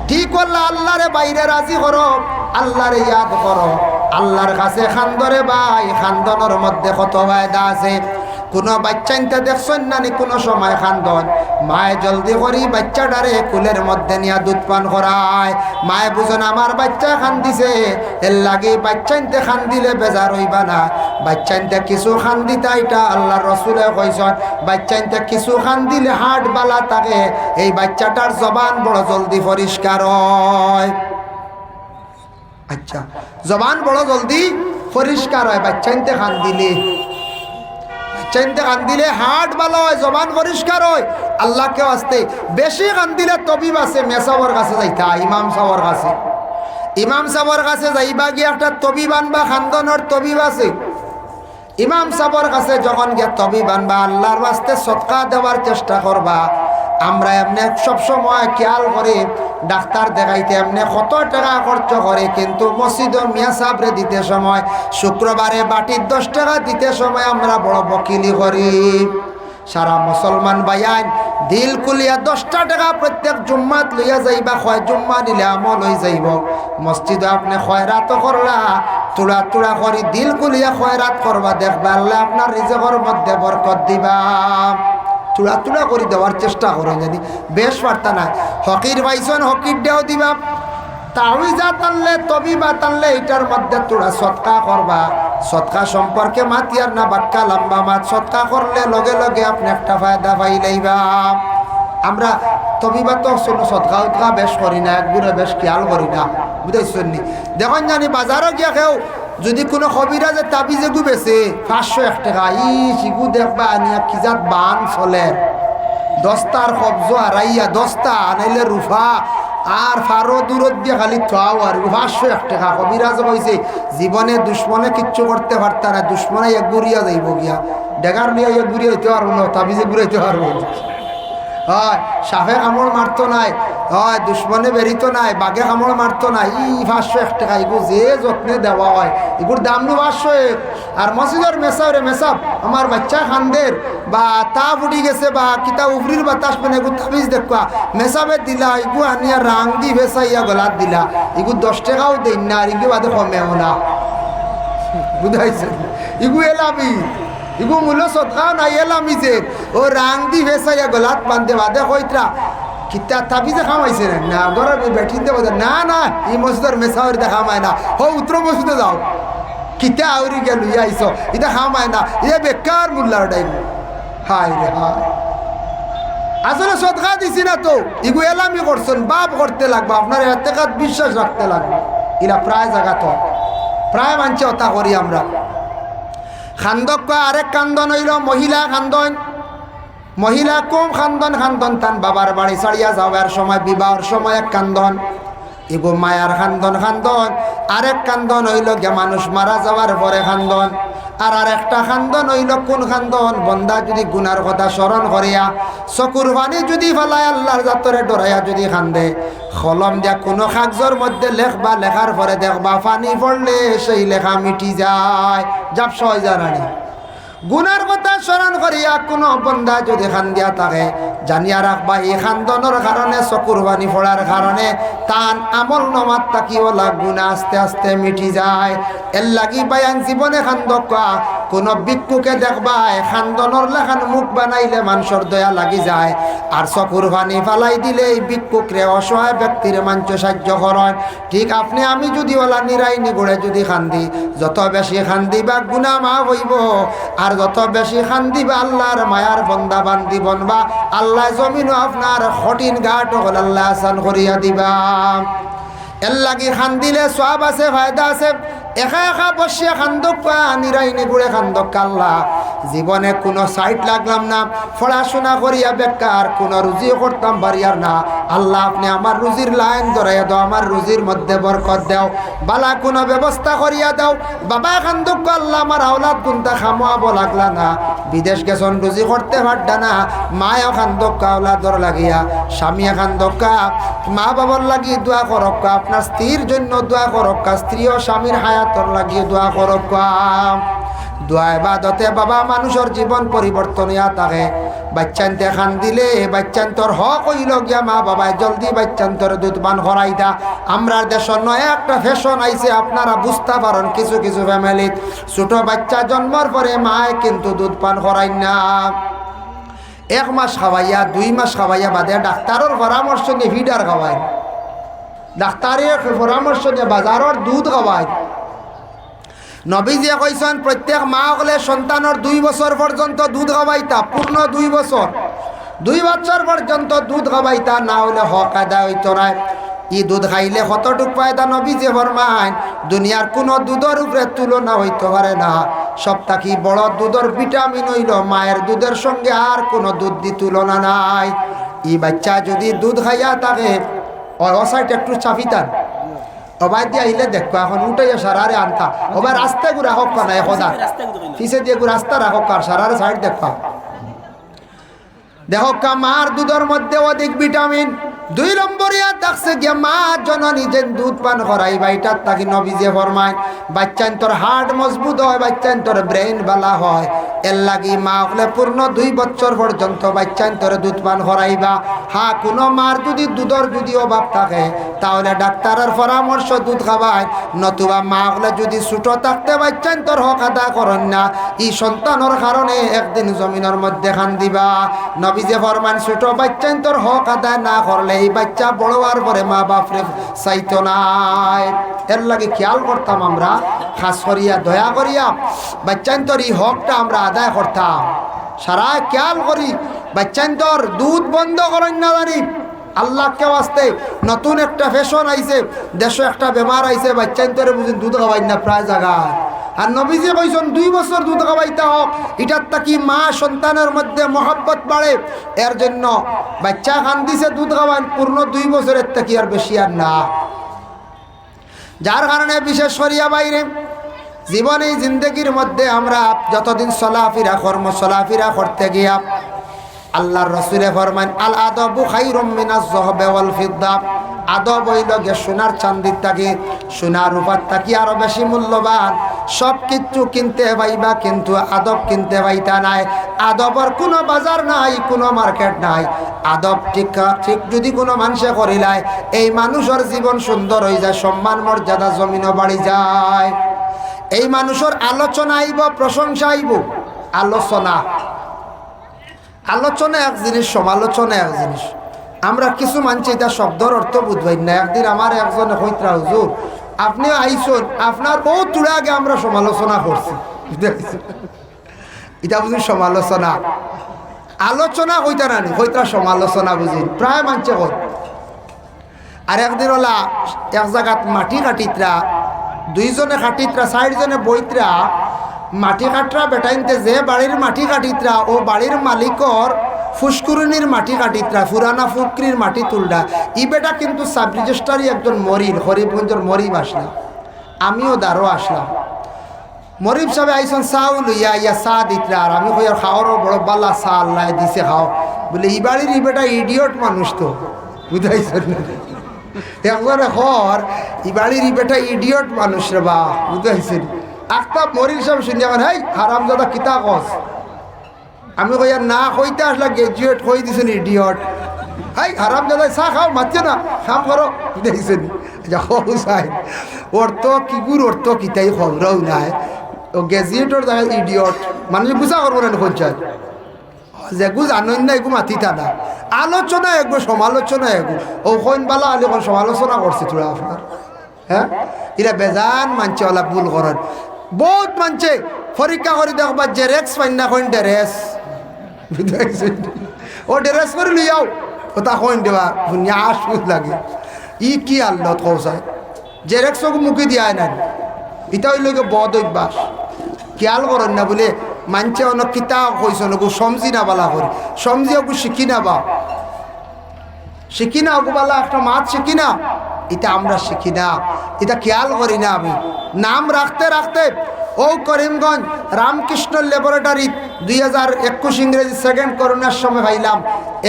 ঠিক করলে আল্লাহরে বাইরে রাজি করো আল্লাহরে ইয়াদ করো আল্লাহর কাছে খান্দরে ভাই খান্দনের মধ্যে কত ফায়দা আছে কোনো বাচ্চা ইনতে দেখছেন না নি কোনো সময় খান্দন মায়ে জলদি করি বাচ্চাটারে কুলের মধ্যে নিয়ে দুধ পান করায় মায়ে বুঝেন আমার বাচ্চা খান দিছে এর লাগে বাচ্চা ইনতে খান দিলে বেজার হইবা না বাচ্চা ইনতে কিছু খান দিতা এটা আল্লাহর রসুলে কইছেন বাচ্চা ইনতে কিছু খান দিলে হাট বালা থাকে এই বাচ্চাটার জবান বড় জলদি পরিষ্কার হয় আচ্ছা জবান বড় জলদি পরিষ্কার হয় বাচ্চা ইনতে খান দিলে চাইতে কান দিলে হাট ভালো হয় জবান পরিষ্কার হয় আল্লাহকে আসতে বেশি কান দিলে তবিব আছে মেসাবর কাছে যাইতা ইমাম সাবর কাছে যাইবা গিয়ে একটা তবিব আনবা খানদনের তবিব আছে ইমাম সাবর কাছে যখন গিয়ে তবিব আনবা আল্লাহর বাস্তে সদকা দেওয়ার চেষ্টা করবা আমরা এমনি সবসময় খেয়াল করে ডাক্তার দেখাইতে এমনি কত টাকা খরচ করে কিন্তু মসজিদ মিয়া সাবরে দিতে সময় শুক্রবারে বাটির 10 টাকা দিতে সময় আমরা বড় বকিলি করি সারা মুসলমান ভাইয়ান দিল কুলিয়া 10টা টাকা প্রত্যেক জুম্মাত লইয়া যাইবা হয় জুম্মা নিলে আমল হয়ে যাইব মসজিদে আপনি খয়রাত করলা তুড়া তুড়া করি দিল কুলিয়া খয়রাত করবা দেখবা আল্লাহ আপনার রিজকের মধ্যে বরকত দিবা তুড়া তুড়া করে দেওয়ার চেষ্টা করেন যদি বেশ বার্তা নাই হকির পাইছেন হকির দেও দিবা তাওইজা টানলে তবিবা টানলে এটার মধ্যে তোরা সৎকা করবা সৎকা সম্পর্কে মাতিয়ার না বাক্কা লম্বা মাত সৎকা করলে লগে লগে আপনি একটা ফায়দা পাইলেইবা আমরা তবিবা তো শুনো সৎকা উৎকা বেশ করি না একগুড়ে বেশ খেয়াল করি না বুঝেছেন নি দেখুন জানি বাজারও গিয়া কেউ যদি কোনো কবিরাজের তাবিজে গু বেছে 501 টাকা শিগু দেখবা আনিয়া কিজাত বান চলে 10টার কবজ হারাইয়া 10টা আনাইলে রুফা আর ফারো দূরত দিয়ে খালি থাও আর 501 টাকা কবিরাজ কইছে জীবনে দুশ্মনে কিচ্ছু করতে পারতা না, দুশ্মনে এক গুড়িয়া যাইব গিয়া ডেগার নিয়ে এক গুড়িয়া হইতে পারবো না, তাবিজে ঘুরাইতে পারবো না। হয় সাপে কামড় মারতো নাই, হয় দুশ্মনে বেরিত নাই, বাঘে কামড় মারতো নাই। 501 টাকা এগুলো যে যত্নে দেওয়া হয় এগুলোর দাম নো 501। আর মসজিদের মেসাওরে মেসাব আমার বাচ্চা খানদের বা তা ফুটি গেছে বা কিতা উফরির বাতাস মানে এগুলো তাবিজ দেখবা মেসাবে দিলা, এগুলো আনিয়া রাং দি ভেসাইয়া গলাত দিলা, এগুলো 10 টাকাও দেন না, আর এগুলো বাদে কমেও না, বুঝাইছে? এগুলো এলামি, ইগু মূল্য সৎকাও নাই, এলামিছে ও রাং দি ভেসাইয়া গলাত বান্ধে বাদে কইত্রা কিতা তাবিজে খামাইছে না ঘরের বেঠিতে বোঝা না না এই মসজিদের মেসাওর দেখা মায় না, হো উত্তর মসজিদে যাও কিতা আউরি গেল আইস এটা খামায় না, এ বেকার মূল্যার ডাইব। হায় রে হায়, আসলে সৎকা দিছি না তো ইগু এলামি করছেন, বাপ করতে লাগবে, আপনার এতেকাত বিশ্বাস রাখতে লাগবে। এরা প্রায় জায়গা তো প্রায় মানছে অতা করি আমরা। খান্দক আরেক কান্দন হইল মহিলা কান্দন, মহিলা কম খান্দন খান্দন তান বাবার বাড়ি ছাড়িয়া যাওয়ার সময় বিবাহের সময় এক কান্দন, এগো মায়ার খান্দন খান্দন। আরেক কান্দন হইল গে মানুষ মারা যাওয়ার পরে খান্দন। আর আরেকটা খান্দন হইল কোন খান্দন, বন্দা যদি গুনার কথা স্মরণ করিয়া চকুর পানি যদি ফেলায় আল্লাহর জাতরে ডরাইয়া যদি খান্দে, কলম দিয়া কোনো কাগজের মধ্যে লেখবা, লেখার পরে দেখবা পানি পড়লে সেই লেখা মিটি যায়, জাপ সহজ জানানি। গুনার কথা স্মরণ করিয়া কোনো বন্দা যদি খান্দিয়া থাকে, জানিয়া রাখবা এই খান্দনের কারণে চকুর পানি পড়ার কারণে তান আমল নমাত তাকিওলা গুণা আস্তে আস্তে মিটি যায়। এর লাগি বায়ান জীবনে খান্দকা কোনো ভিক্ষুকে দেখবা খান্দনের লেখান মুখ বানাইলে মানুষের দয়া লাগি যায়, আর চকুর পানি ফালাই দিলে এই ভিক্ষুকরে অসহায় ব্যক্তির মানুষ সাহায্য করেন। ঠিক আপনি আমি যদি ওলা নিরাই নিগুড়ে যদি খান্দি, যত বেশি খান্দিবা গুণা মাফ হইব, আর যত বেশি খান্দিবা আল্লাহর মায়ার বন্দা বান্দি বনবা, আল্লাহ জমিনও আপনার কঠিন ঘাট হল আল্লাহ আসান করিয়া দিবা। এর লাগি খান্দিলে সওয়াব আছে, ফায়দা আছে। একা একা বসিয়া খান্দক নিরাই নিগুড়ে খান্দক আল্লাহ জীবনে কোনো সাইট লাগলাম না, পড়াশোনা করিয়া বেকার, কোনো রুজিও করতাম পারিয়ার না, আল্লাহ আপনি আমার রুজির লাইন ধরাইয়া দাও, আমার রুজির মধ্যে বরকত দাও, বালা কোনো ব্যবস্থা করিয়া দাও। বাবা খান্দক আল্লাহ আমার আওলাদ গুনতা খামোয়াবো লাগলা না, বিদেশ গেছন রুজি করতে পারডা না, মায়ও খান্দক আওলাদর লাগিয়া, স্বামীয়ে খান্দক মা বাবার লাগি দোয়া করক, আপনার স্ত্রীর জন্য দোয়া করক, স্ত্রী ও স্বামীর হায়াতর লাগিয়ে দোয়া করক। দোয়া ইবাদতে বাবা মানুষের জীবন পরিবর্তন ইয়া থাকে। বাচ্চানতে খান দিলে বাচ্চান্তর হক হইল গিয়া মা বাবায় জলদি বাচ্চান্তর দুধ পান করাই দা। আমরা দেশের নয় একটা ফ্যাশন আইছে, আপনারা বুঝতে পারেন কিছু কিছু ফ্যামিলিত ছোট বাচ্চা জন্মের পরে মায় কিন্তু দুধ পান করাই না, 1 মাস খাওয়াইয়া 2 মাস খাওয়াইয়া বাদে ডাক্তারের পরামর্শ নিয়ে ফিডার খাওয়ায়, ডাক্তারের পরামর্শ নিয়ে বাজারের দুধ খাওয়ায়। নবীজি কইছেন প্রত্যেক মা হলে সন্তানের 2 বছর পর্যন্ত দুধ খাওয়াইতা, পূর্ণ 2 বছর 2 বছর পর্যন্ত দুধ খাওয়াইতা, না হলে হক আদায় হইতো না। ই দুধ খাইলে কতটুক ফায়দা নবীজি ফরমায়, দুনিয়ার কোনো দুধের উপরে তুলনা হইতে পারে না। সব থাকি বড় দুধের ভিটামিন হইল মায়ের দুধের সঙ্গে আর কোনো দুধ দি তুলনা নাই। ই বাচ্চা যদি দুধ খাইয়া থাকে অসাইট একটু চাপিতান অবাই দিয়ে আইলে দেখো, এখন উঠাইয়া সারারে আনতা ওবার রাস্তা গুড়া হোক না সদা পিছে দিয়ে রাস্তা রাখো কার সারারে সাইড দেখা দেখো মার দুধের মধ্যে অধিক ভিটামিন। 2 নম্বরিয়া দেখছে গিয়া মা জননী যে দুধ পান করাইবা, এটার তাকে নবীজে ফরমায় বাচ্চান্তর হার্ট মজবুত হয়, বাচ্চান্তর ব্রেইন ভালো হয়। এর লাগি মা হলে পূর্ণ 2 বছর পর্যন্ত বাচ্চান্তরে দুধ পান করাইবা। হ্যাঁ, কোনো মার যদি দুধের যদি অভাব থাকে তাহলে ডাক্তারের পরামর্শ দুধ খাওয়ায়, নতুবা মা হলে যদি ছোট থাকতে বাচ্চান্তর হক আদায় করেন না, এই সন্তানের কারণে একদিন জমিনের মধ্যে খান দিবা। নবীজে ফরমান ছোট বাচ্চান্তর হক আদায় না করলে এই বাচ্চা বড় হওয়ার পরে মা বাপরে চাইতো নাই। এর লাগে খেয়াল করতাম আমরা, খাস করিয়া দয়া করিয়া বাচ্চান্তর এই হকটা আমরা আদায় করতাম। সারা খেয়াল করি বাচ্চান্তর দুধ বন্ধ করেন না জানি আল্লাহকে আসতে। নতুন একটা ফ্যাশন আইছে, দেশে একটা বেমার আইছে, বাচ্চান্তরে বুঝেন দুধ খাওয়াই না প্রায় জায়গায়। আর নবীজি কইছেন 2 বছর দুধ খাওয়াইতে হোক, এটার তাকি মা সন্তানের মধ্যে মহব্বত বাড়ে। এর জন্য বাচ্চা খান দিছে দুধ খাওয়ান পূর্ণ 2 বছরের তাকি আর বেশি আর না। যার কারণে বিশেষ করিয়া বাইরে জীবনে জিন্দগির মধ্যে আমরা যতদিন চলাফেরা চলাফেরা করতে গিয়া আল্লাহর রাসূলে ফরমান আল আদাবু খায়রুম মিনাজ যাহাবি ওয়াল ফিদ্দা, আদব হইল গে সোনার চাঁদির থাকি, সোনার রূপার থাকি আরো বেশি মূল্যবান। সব কিছু কিনতে পাইবা কিন্তু আদব কিনতে পাইতা নাই। আদবর কোনো বাজার নাই, কোনো মার্কেট নাই। আদব ঠিক যদি কোনো মানুষে করিলায় এই মানুষের জীবন সুন্দর হয়ে যায়, সম্মান মর্যাদা জমিনও বাড়ি যায়। এই মানুষের আলোচনা আইব, প্রশংসা আইব। আলোচনা এক জিনিস, সমালোচনা এক জিনিস। আমরা কিছু মানছি এটা শব্দর অর্থ বুঝবাই না। একদিন আমার একজনে কইত্রা, হুজুর আপনি আইসুন, আপনার বহুত দূরে আগে আমরা সমালোচনা করছি। এটা বুঝি সমালোচনা? আলোচনা কইতা নানি, কইত্রা সমালোচনা বুঝি প্রায় মানছে কই। আর একদিন ওলা এক জায়গাত মাটি কাটিত্রা, 2 জনে কাটিত্রা, 4 জনে বইত্রা। মাটি কাটরা বেটাইনতে যে বাড়ির মাটি কাটিত্রা ও বাড়ির মালিকর ফুসকুরনির মাটি কাটিত্রা, পুরানা ফুকরির মাটি তুলডা। ই বেটা কিন্তু সাব রেজিস্ট্রারি একজন মরিব, হরিফগঞ্জের মরিব আসলাম, আমিও দারো আসলাম। মরিব সাহেব আইসন চাও লইয়া ইয়া চা দিত্রা, আর আমি কই খাওয়ারও বড় বাল্লা চা আল্লাহ দিছে খাও। বলে ই বাড়ির ই বেটা ইডিয়ট মানুষ তো, বুঝাইছেন? একবারে হর ই বাড়ির ই বেটা ইডিয়ট মানুষ রে বা, বুঝাইছেন? আখতাব মরির সব শুনি আমার, হেই হারামজাদা কিতা কস? আমি কই না কইতে আসলা গ্রাজুয়েট কই দিছেন ইডিয়ট। হাই হারামজাদা চা খাও, মারছে না, কাম করো, দেখছেন? অর্থ কিগুর অর্থ কিতাই খবরও নাই। ও গ্রাজুয়েটর জায়গায় ইডিয়ট মানুষ বুঝা করবো না পঞ্চায়েত যেগু জানেন না এগু মাতিতা না। আলোচনা এগু, সমালোচনা এগু। ও কইন বালা আলি কোন সমালোচনা করছে তোরা আপনার? হ্যাঁ, এরা বেজান মানছে, ওলা ভুল করেন বহুত মানছে। পরীক্ষা করে দেখবা জেরেক্স পাই না কইন ড্রেস, ও ড্রেস করে লইয়াও ওটা কইন দেবা শুনিয়া আসুদ লাগে। ই কি আল্লত কৌসায় জেরেক্সকে মুখে দিয়া না, এটা হইল বদ অভ্যাস। খেয়াল করেন না বলে মানছে অনেক কিতা কইস নগু সমঝি না বালা করে, সমঝি ওগু শিখি না বা শিখি না ওগু বালা একটা মাত শিখি না, এটা আমরা শিখি না, এটা খেয়াল করি না। আমি নাম রাখতে রাখতে ও করিমগঞ্জ রামকৃষ্ণ ল্যাবরেটরি 2021 ইংরেজি 2nd করোনার সময় পাইলাম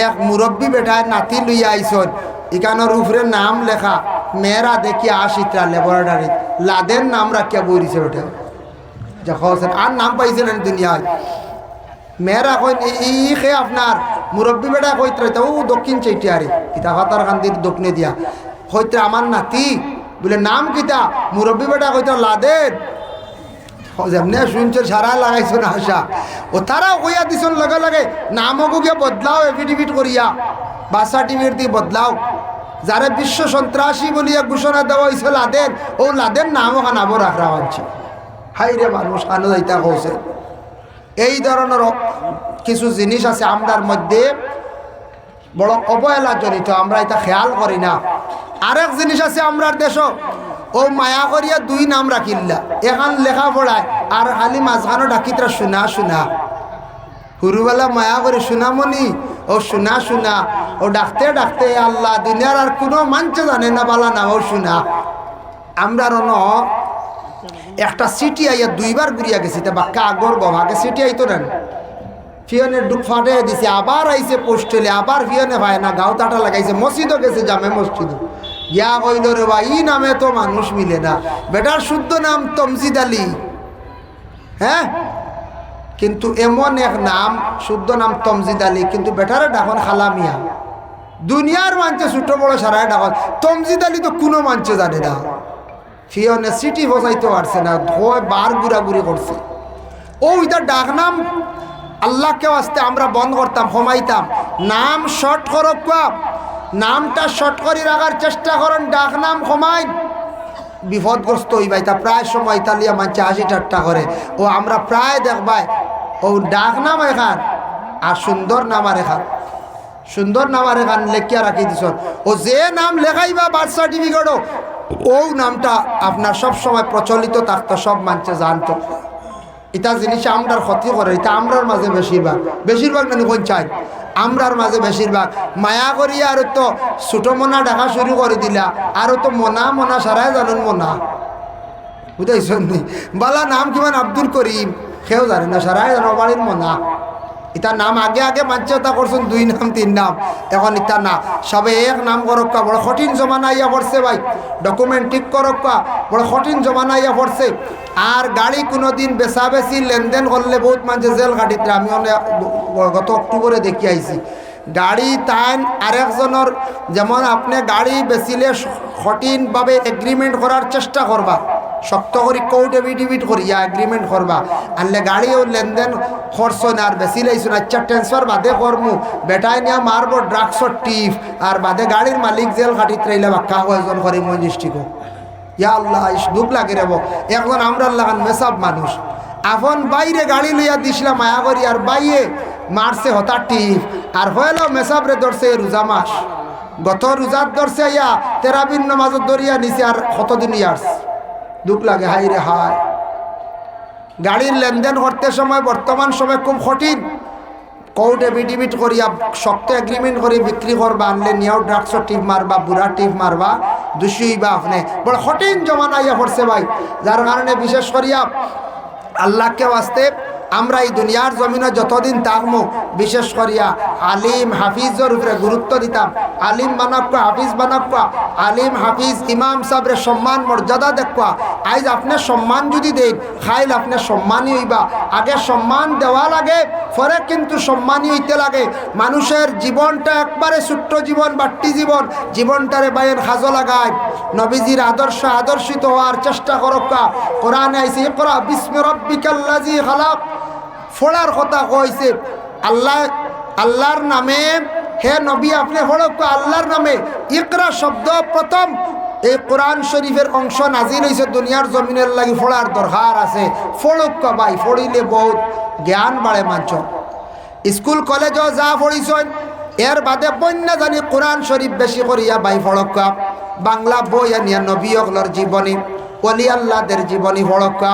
এক মুরব্বী বেটায় নাতি লইয়া আইসন, এখানোর উপরে নাম লেখা, মেয়েরা দেখি আসিত্রা ল্যাবরেটরি লাদের নাম রাখিয়া বইছে ওঠে যখন আর নাম পাইছিলেন দুনিয়ায়। মেয়েরা কই ই খে আপনার মুরব্বী বেটা কইত্রা, ও দক্ষিণ চৈটিয়ারি কিতা হাতার কান্দির দক্ষিণে দিয়া কইত্রা আমার নাতি বলে নাম কিতা, মুরব্বী বেটা কইত্রা লাদের। যেমনি শুনছে সারা লাগাইছ না আশা, ও তারাও কইয়া দিছন লগে লগে নামকও গিয়ে বদলাও, এফিডেভিট করিয়া বার্থ সার্টিফিকেট দিয়ে বদলাও। যারা বিশ্ব সন্ত্রাসী বলিয়া ঘোষণা দেওয়া হয়েছে লাদের, ও লাদের নামও খানাবো রাখা হচ্ছে। হাই রে মানুষ কানো যাইতা কৌছে। এই ধরনের কিছু জিনিস আছে আমরার মধ্যে বড় অবহেলা জড়িত, আমরা এটা খেয়াল করি না। আরেক জিনিস আছে আমরার দেশ, ও মায়া করিয়া 2 নাম রাখিল্লা, এখান লেখা পড়ায় আর খালি মাঝখানো ডাকিতরা শোনা শোনা, হুরুবেলা মায়া করে শোনামণি ও শোনা শোনা, ও ডাকতে ডাকতে আল্লাহ দুনিয়ার আর কোনো মানছে জানে না বালা না ও শোনা। আমরা রন একটা সিটি আইয়া 2বার ঘুরিয়া গেছি, তা বাক্কা আগর গভাকে সিটি আইতো না, ফিয়নের ডুক ফাটে দিছে, আবার আইছে পোস্টেলে, আবার ফিয়নে ভাই না গাও তাটা লাগাইছে, মসজিদও গেছে, জামে মসজিদ গিয়া কইল রে ভাই ই নামে তো মানুষ মিলে না, বেটার শুদ্ধ নাম তমজিদ আলী। হ্যাঁ, কিন্তু এমন এক নাম, শুদ্ধ নাম তমজিদ আলী, কিন্তু বেটারে ডাকন খালামিয়া। দুনিয়ার মানছে ছোট বড় সারায় ডাকন তমজিদ আলী, তো কোনো মানছে জানে না। ফিয়নে সিটি বসাইতে পারছে না, ধোয় বার ঘুরাঘুরি করছে। ও এটা ডাক নাম আল্লাহকে আসতে আমরা বন্ধ করতাম, কমাইতাম। নাম শর্ট করো, নামটা শর্ট করে রাখার চেষ্টা করেন, ডাক নাম কমাই বিপদগ্রস্ত হইবাই। তা প্রায় সময় ইতালিয়া মানছে 80 ঠাট্টা করে, ও আমরা প্রায় দেখবাই ও ডাক নাম এখান আর সুন্দর নাম আর এখান, সুন্দর নাম আর এখান লেখিয়া রাখি দিছ। ও যে নাম লেখাইবা বার্থ সার্টিফিকেটও ও নামটা আপনার সব সময় প্রচলিত থাকতো, সব মানুষে জানতো। এটা জিনিস আমরার ক্ষতি করে, এটা আমরার মাঝে বেশিরভাগ নানি কোন চাই আমরার মাঝে বেশিরভাগ মায়া করিয়া আর তো ছোট মনা দেখা শুরু করে দিলা, আর তো মনা সারাই জানুন মনা বুঝাইছেন নি। বালা নাম কিমান আব্দুল করিম, সেও জানে না, সারাই জানো বাড়ির মনা। ইতার নাম আগে মানছে তা করছেন 2 নাম 3 নাম, এখন ইতা না সবে এক নাম করক্কা। বড় কঠিন জমানা ইয়া পড়ছে ভাই, ডকুমেন্ট ঠিক করক্কা, বড় কঠিন জমানা ইয়া পড়ছে। আর গাড়ি কোনোদিন বেচি লেনদেন করলে বহুত মানুষ জেল গাড়িতে, আমি গত অক্টোবরে দেখি আইছি গাড়ি তাইন আরেকজনের, যেমন আপনি গাড়ি বেচিলে কঠিনভাবে এগ্রিমেন্ট করার চেষ্টা করবা, শক্ত করে কোর্ট এফিডেভিট করিয়া এগ্রিমেন্ট করবা, আনলে গাড়িও লেনদেন খরচ না আর বেশি লাইছো না, আচ্ছা ট্রান্সফার বাদে করমু বেটাই নিয়ে মারবো ড্রাগসর টিপ, আর বাদে গাড়ির মালিক জেল ঘাটিত রইলে বাক্কা কয়জন করে মজিষ্টিকো। ইয়া আল্লাহ, দুঃখ লাগে রেব। এখন আমরা লাগান মেসাব মানুষ আপন বাইরে গাড়ি লইয়া দিছিলাম মায়া করি, আর বাইয়ে মারছে হঠাৎ টিপ, আর হইলেও মেসাবরে ধরছে রোজা মাস, গত রোজার ধরছে ইয়া তেরাবিন নামাজত ধরিয়া নিছে, আর কতদিন ইয়ার্স। দুঃখ লাগে, হাই রে হায়। গাড়ির লেনদেন করতে সময় বর্তমান সময় খুব কঠিন, কোর্ট এফিডেভিট করিয়া শক্ত এগ্রিমেন্ট করে বিক্রি করবা, আনলে নিয়েও ড্রাগসর টিপ মারবা, বুড়া টিপ মারবা, দোষী বা আপনি বড় কঠিন জমানা ইয়া পড়ছে ভাই। যার কারণে বিশেষ করিয়া আল্লাহকে বাঁচতে আমরা এই দুনিয়ার জমিনে যতদিন থাকবো বিশেষ করিয়া আলিম হাফিজের উপরে গুরুত্ব দিতাম। আলিম বানাক্কা, হাফিজ বানাক্কা, আলিম হাফিজ ইমাম সাহেবের সম্মান মর্যাদা দেখবা। আজ আপনার সম্মান যদি দেন খাইল আপনার সম্মানই হইবা, আগে সম্মান দেওয়া লাগে, পরে কিন্তু সম্মানই হইতে লাগে। মানুষের জীবনটা একবারে ছোট্ট জীবন, বাট্টি জীবন, জীবনটারে বাইন খাজো লাগায়। নবীজির আদর্শিত হওয়ার চেষ্টা করক্কা। কোরআনে আইছে ইকরা বিসমি রাব্বিকাল্লাযী খালাক, ফোড়ার কথা কইছে আল্লাহর নামে। হে নবী আপনি ফোড়ক্কা আল্লাহর নামে। ইকরা শব্দ প্রথম এই কোরআন শরীফের অংশ নাজিল হয়েছে দুনিয়ার জমিনের লাগি, ফোড়ার দরকার আছে। ফোড়ক্কা ভাই, ফড়িলে বহুত জ্ঞান বাড়ে মানুষ। স্কুল কলেজও যা পড়িছেন এর বাদে বন্যা জানি কোরআন শরীফ বেশি করিয়া বাই ফড়ক্কা। বাংলা বই আনিয়া নবী অগলর জীবনী, ওলি আল্লাহদের জীবনী ফড়ক্কা।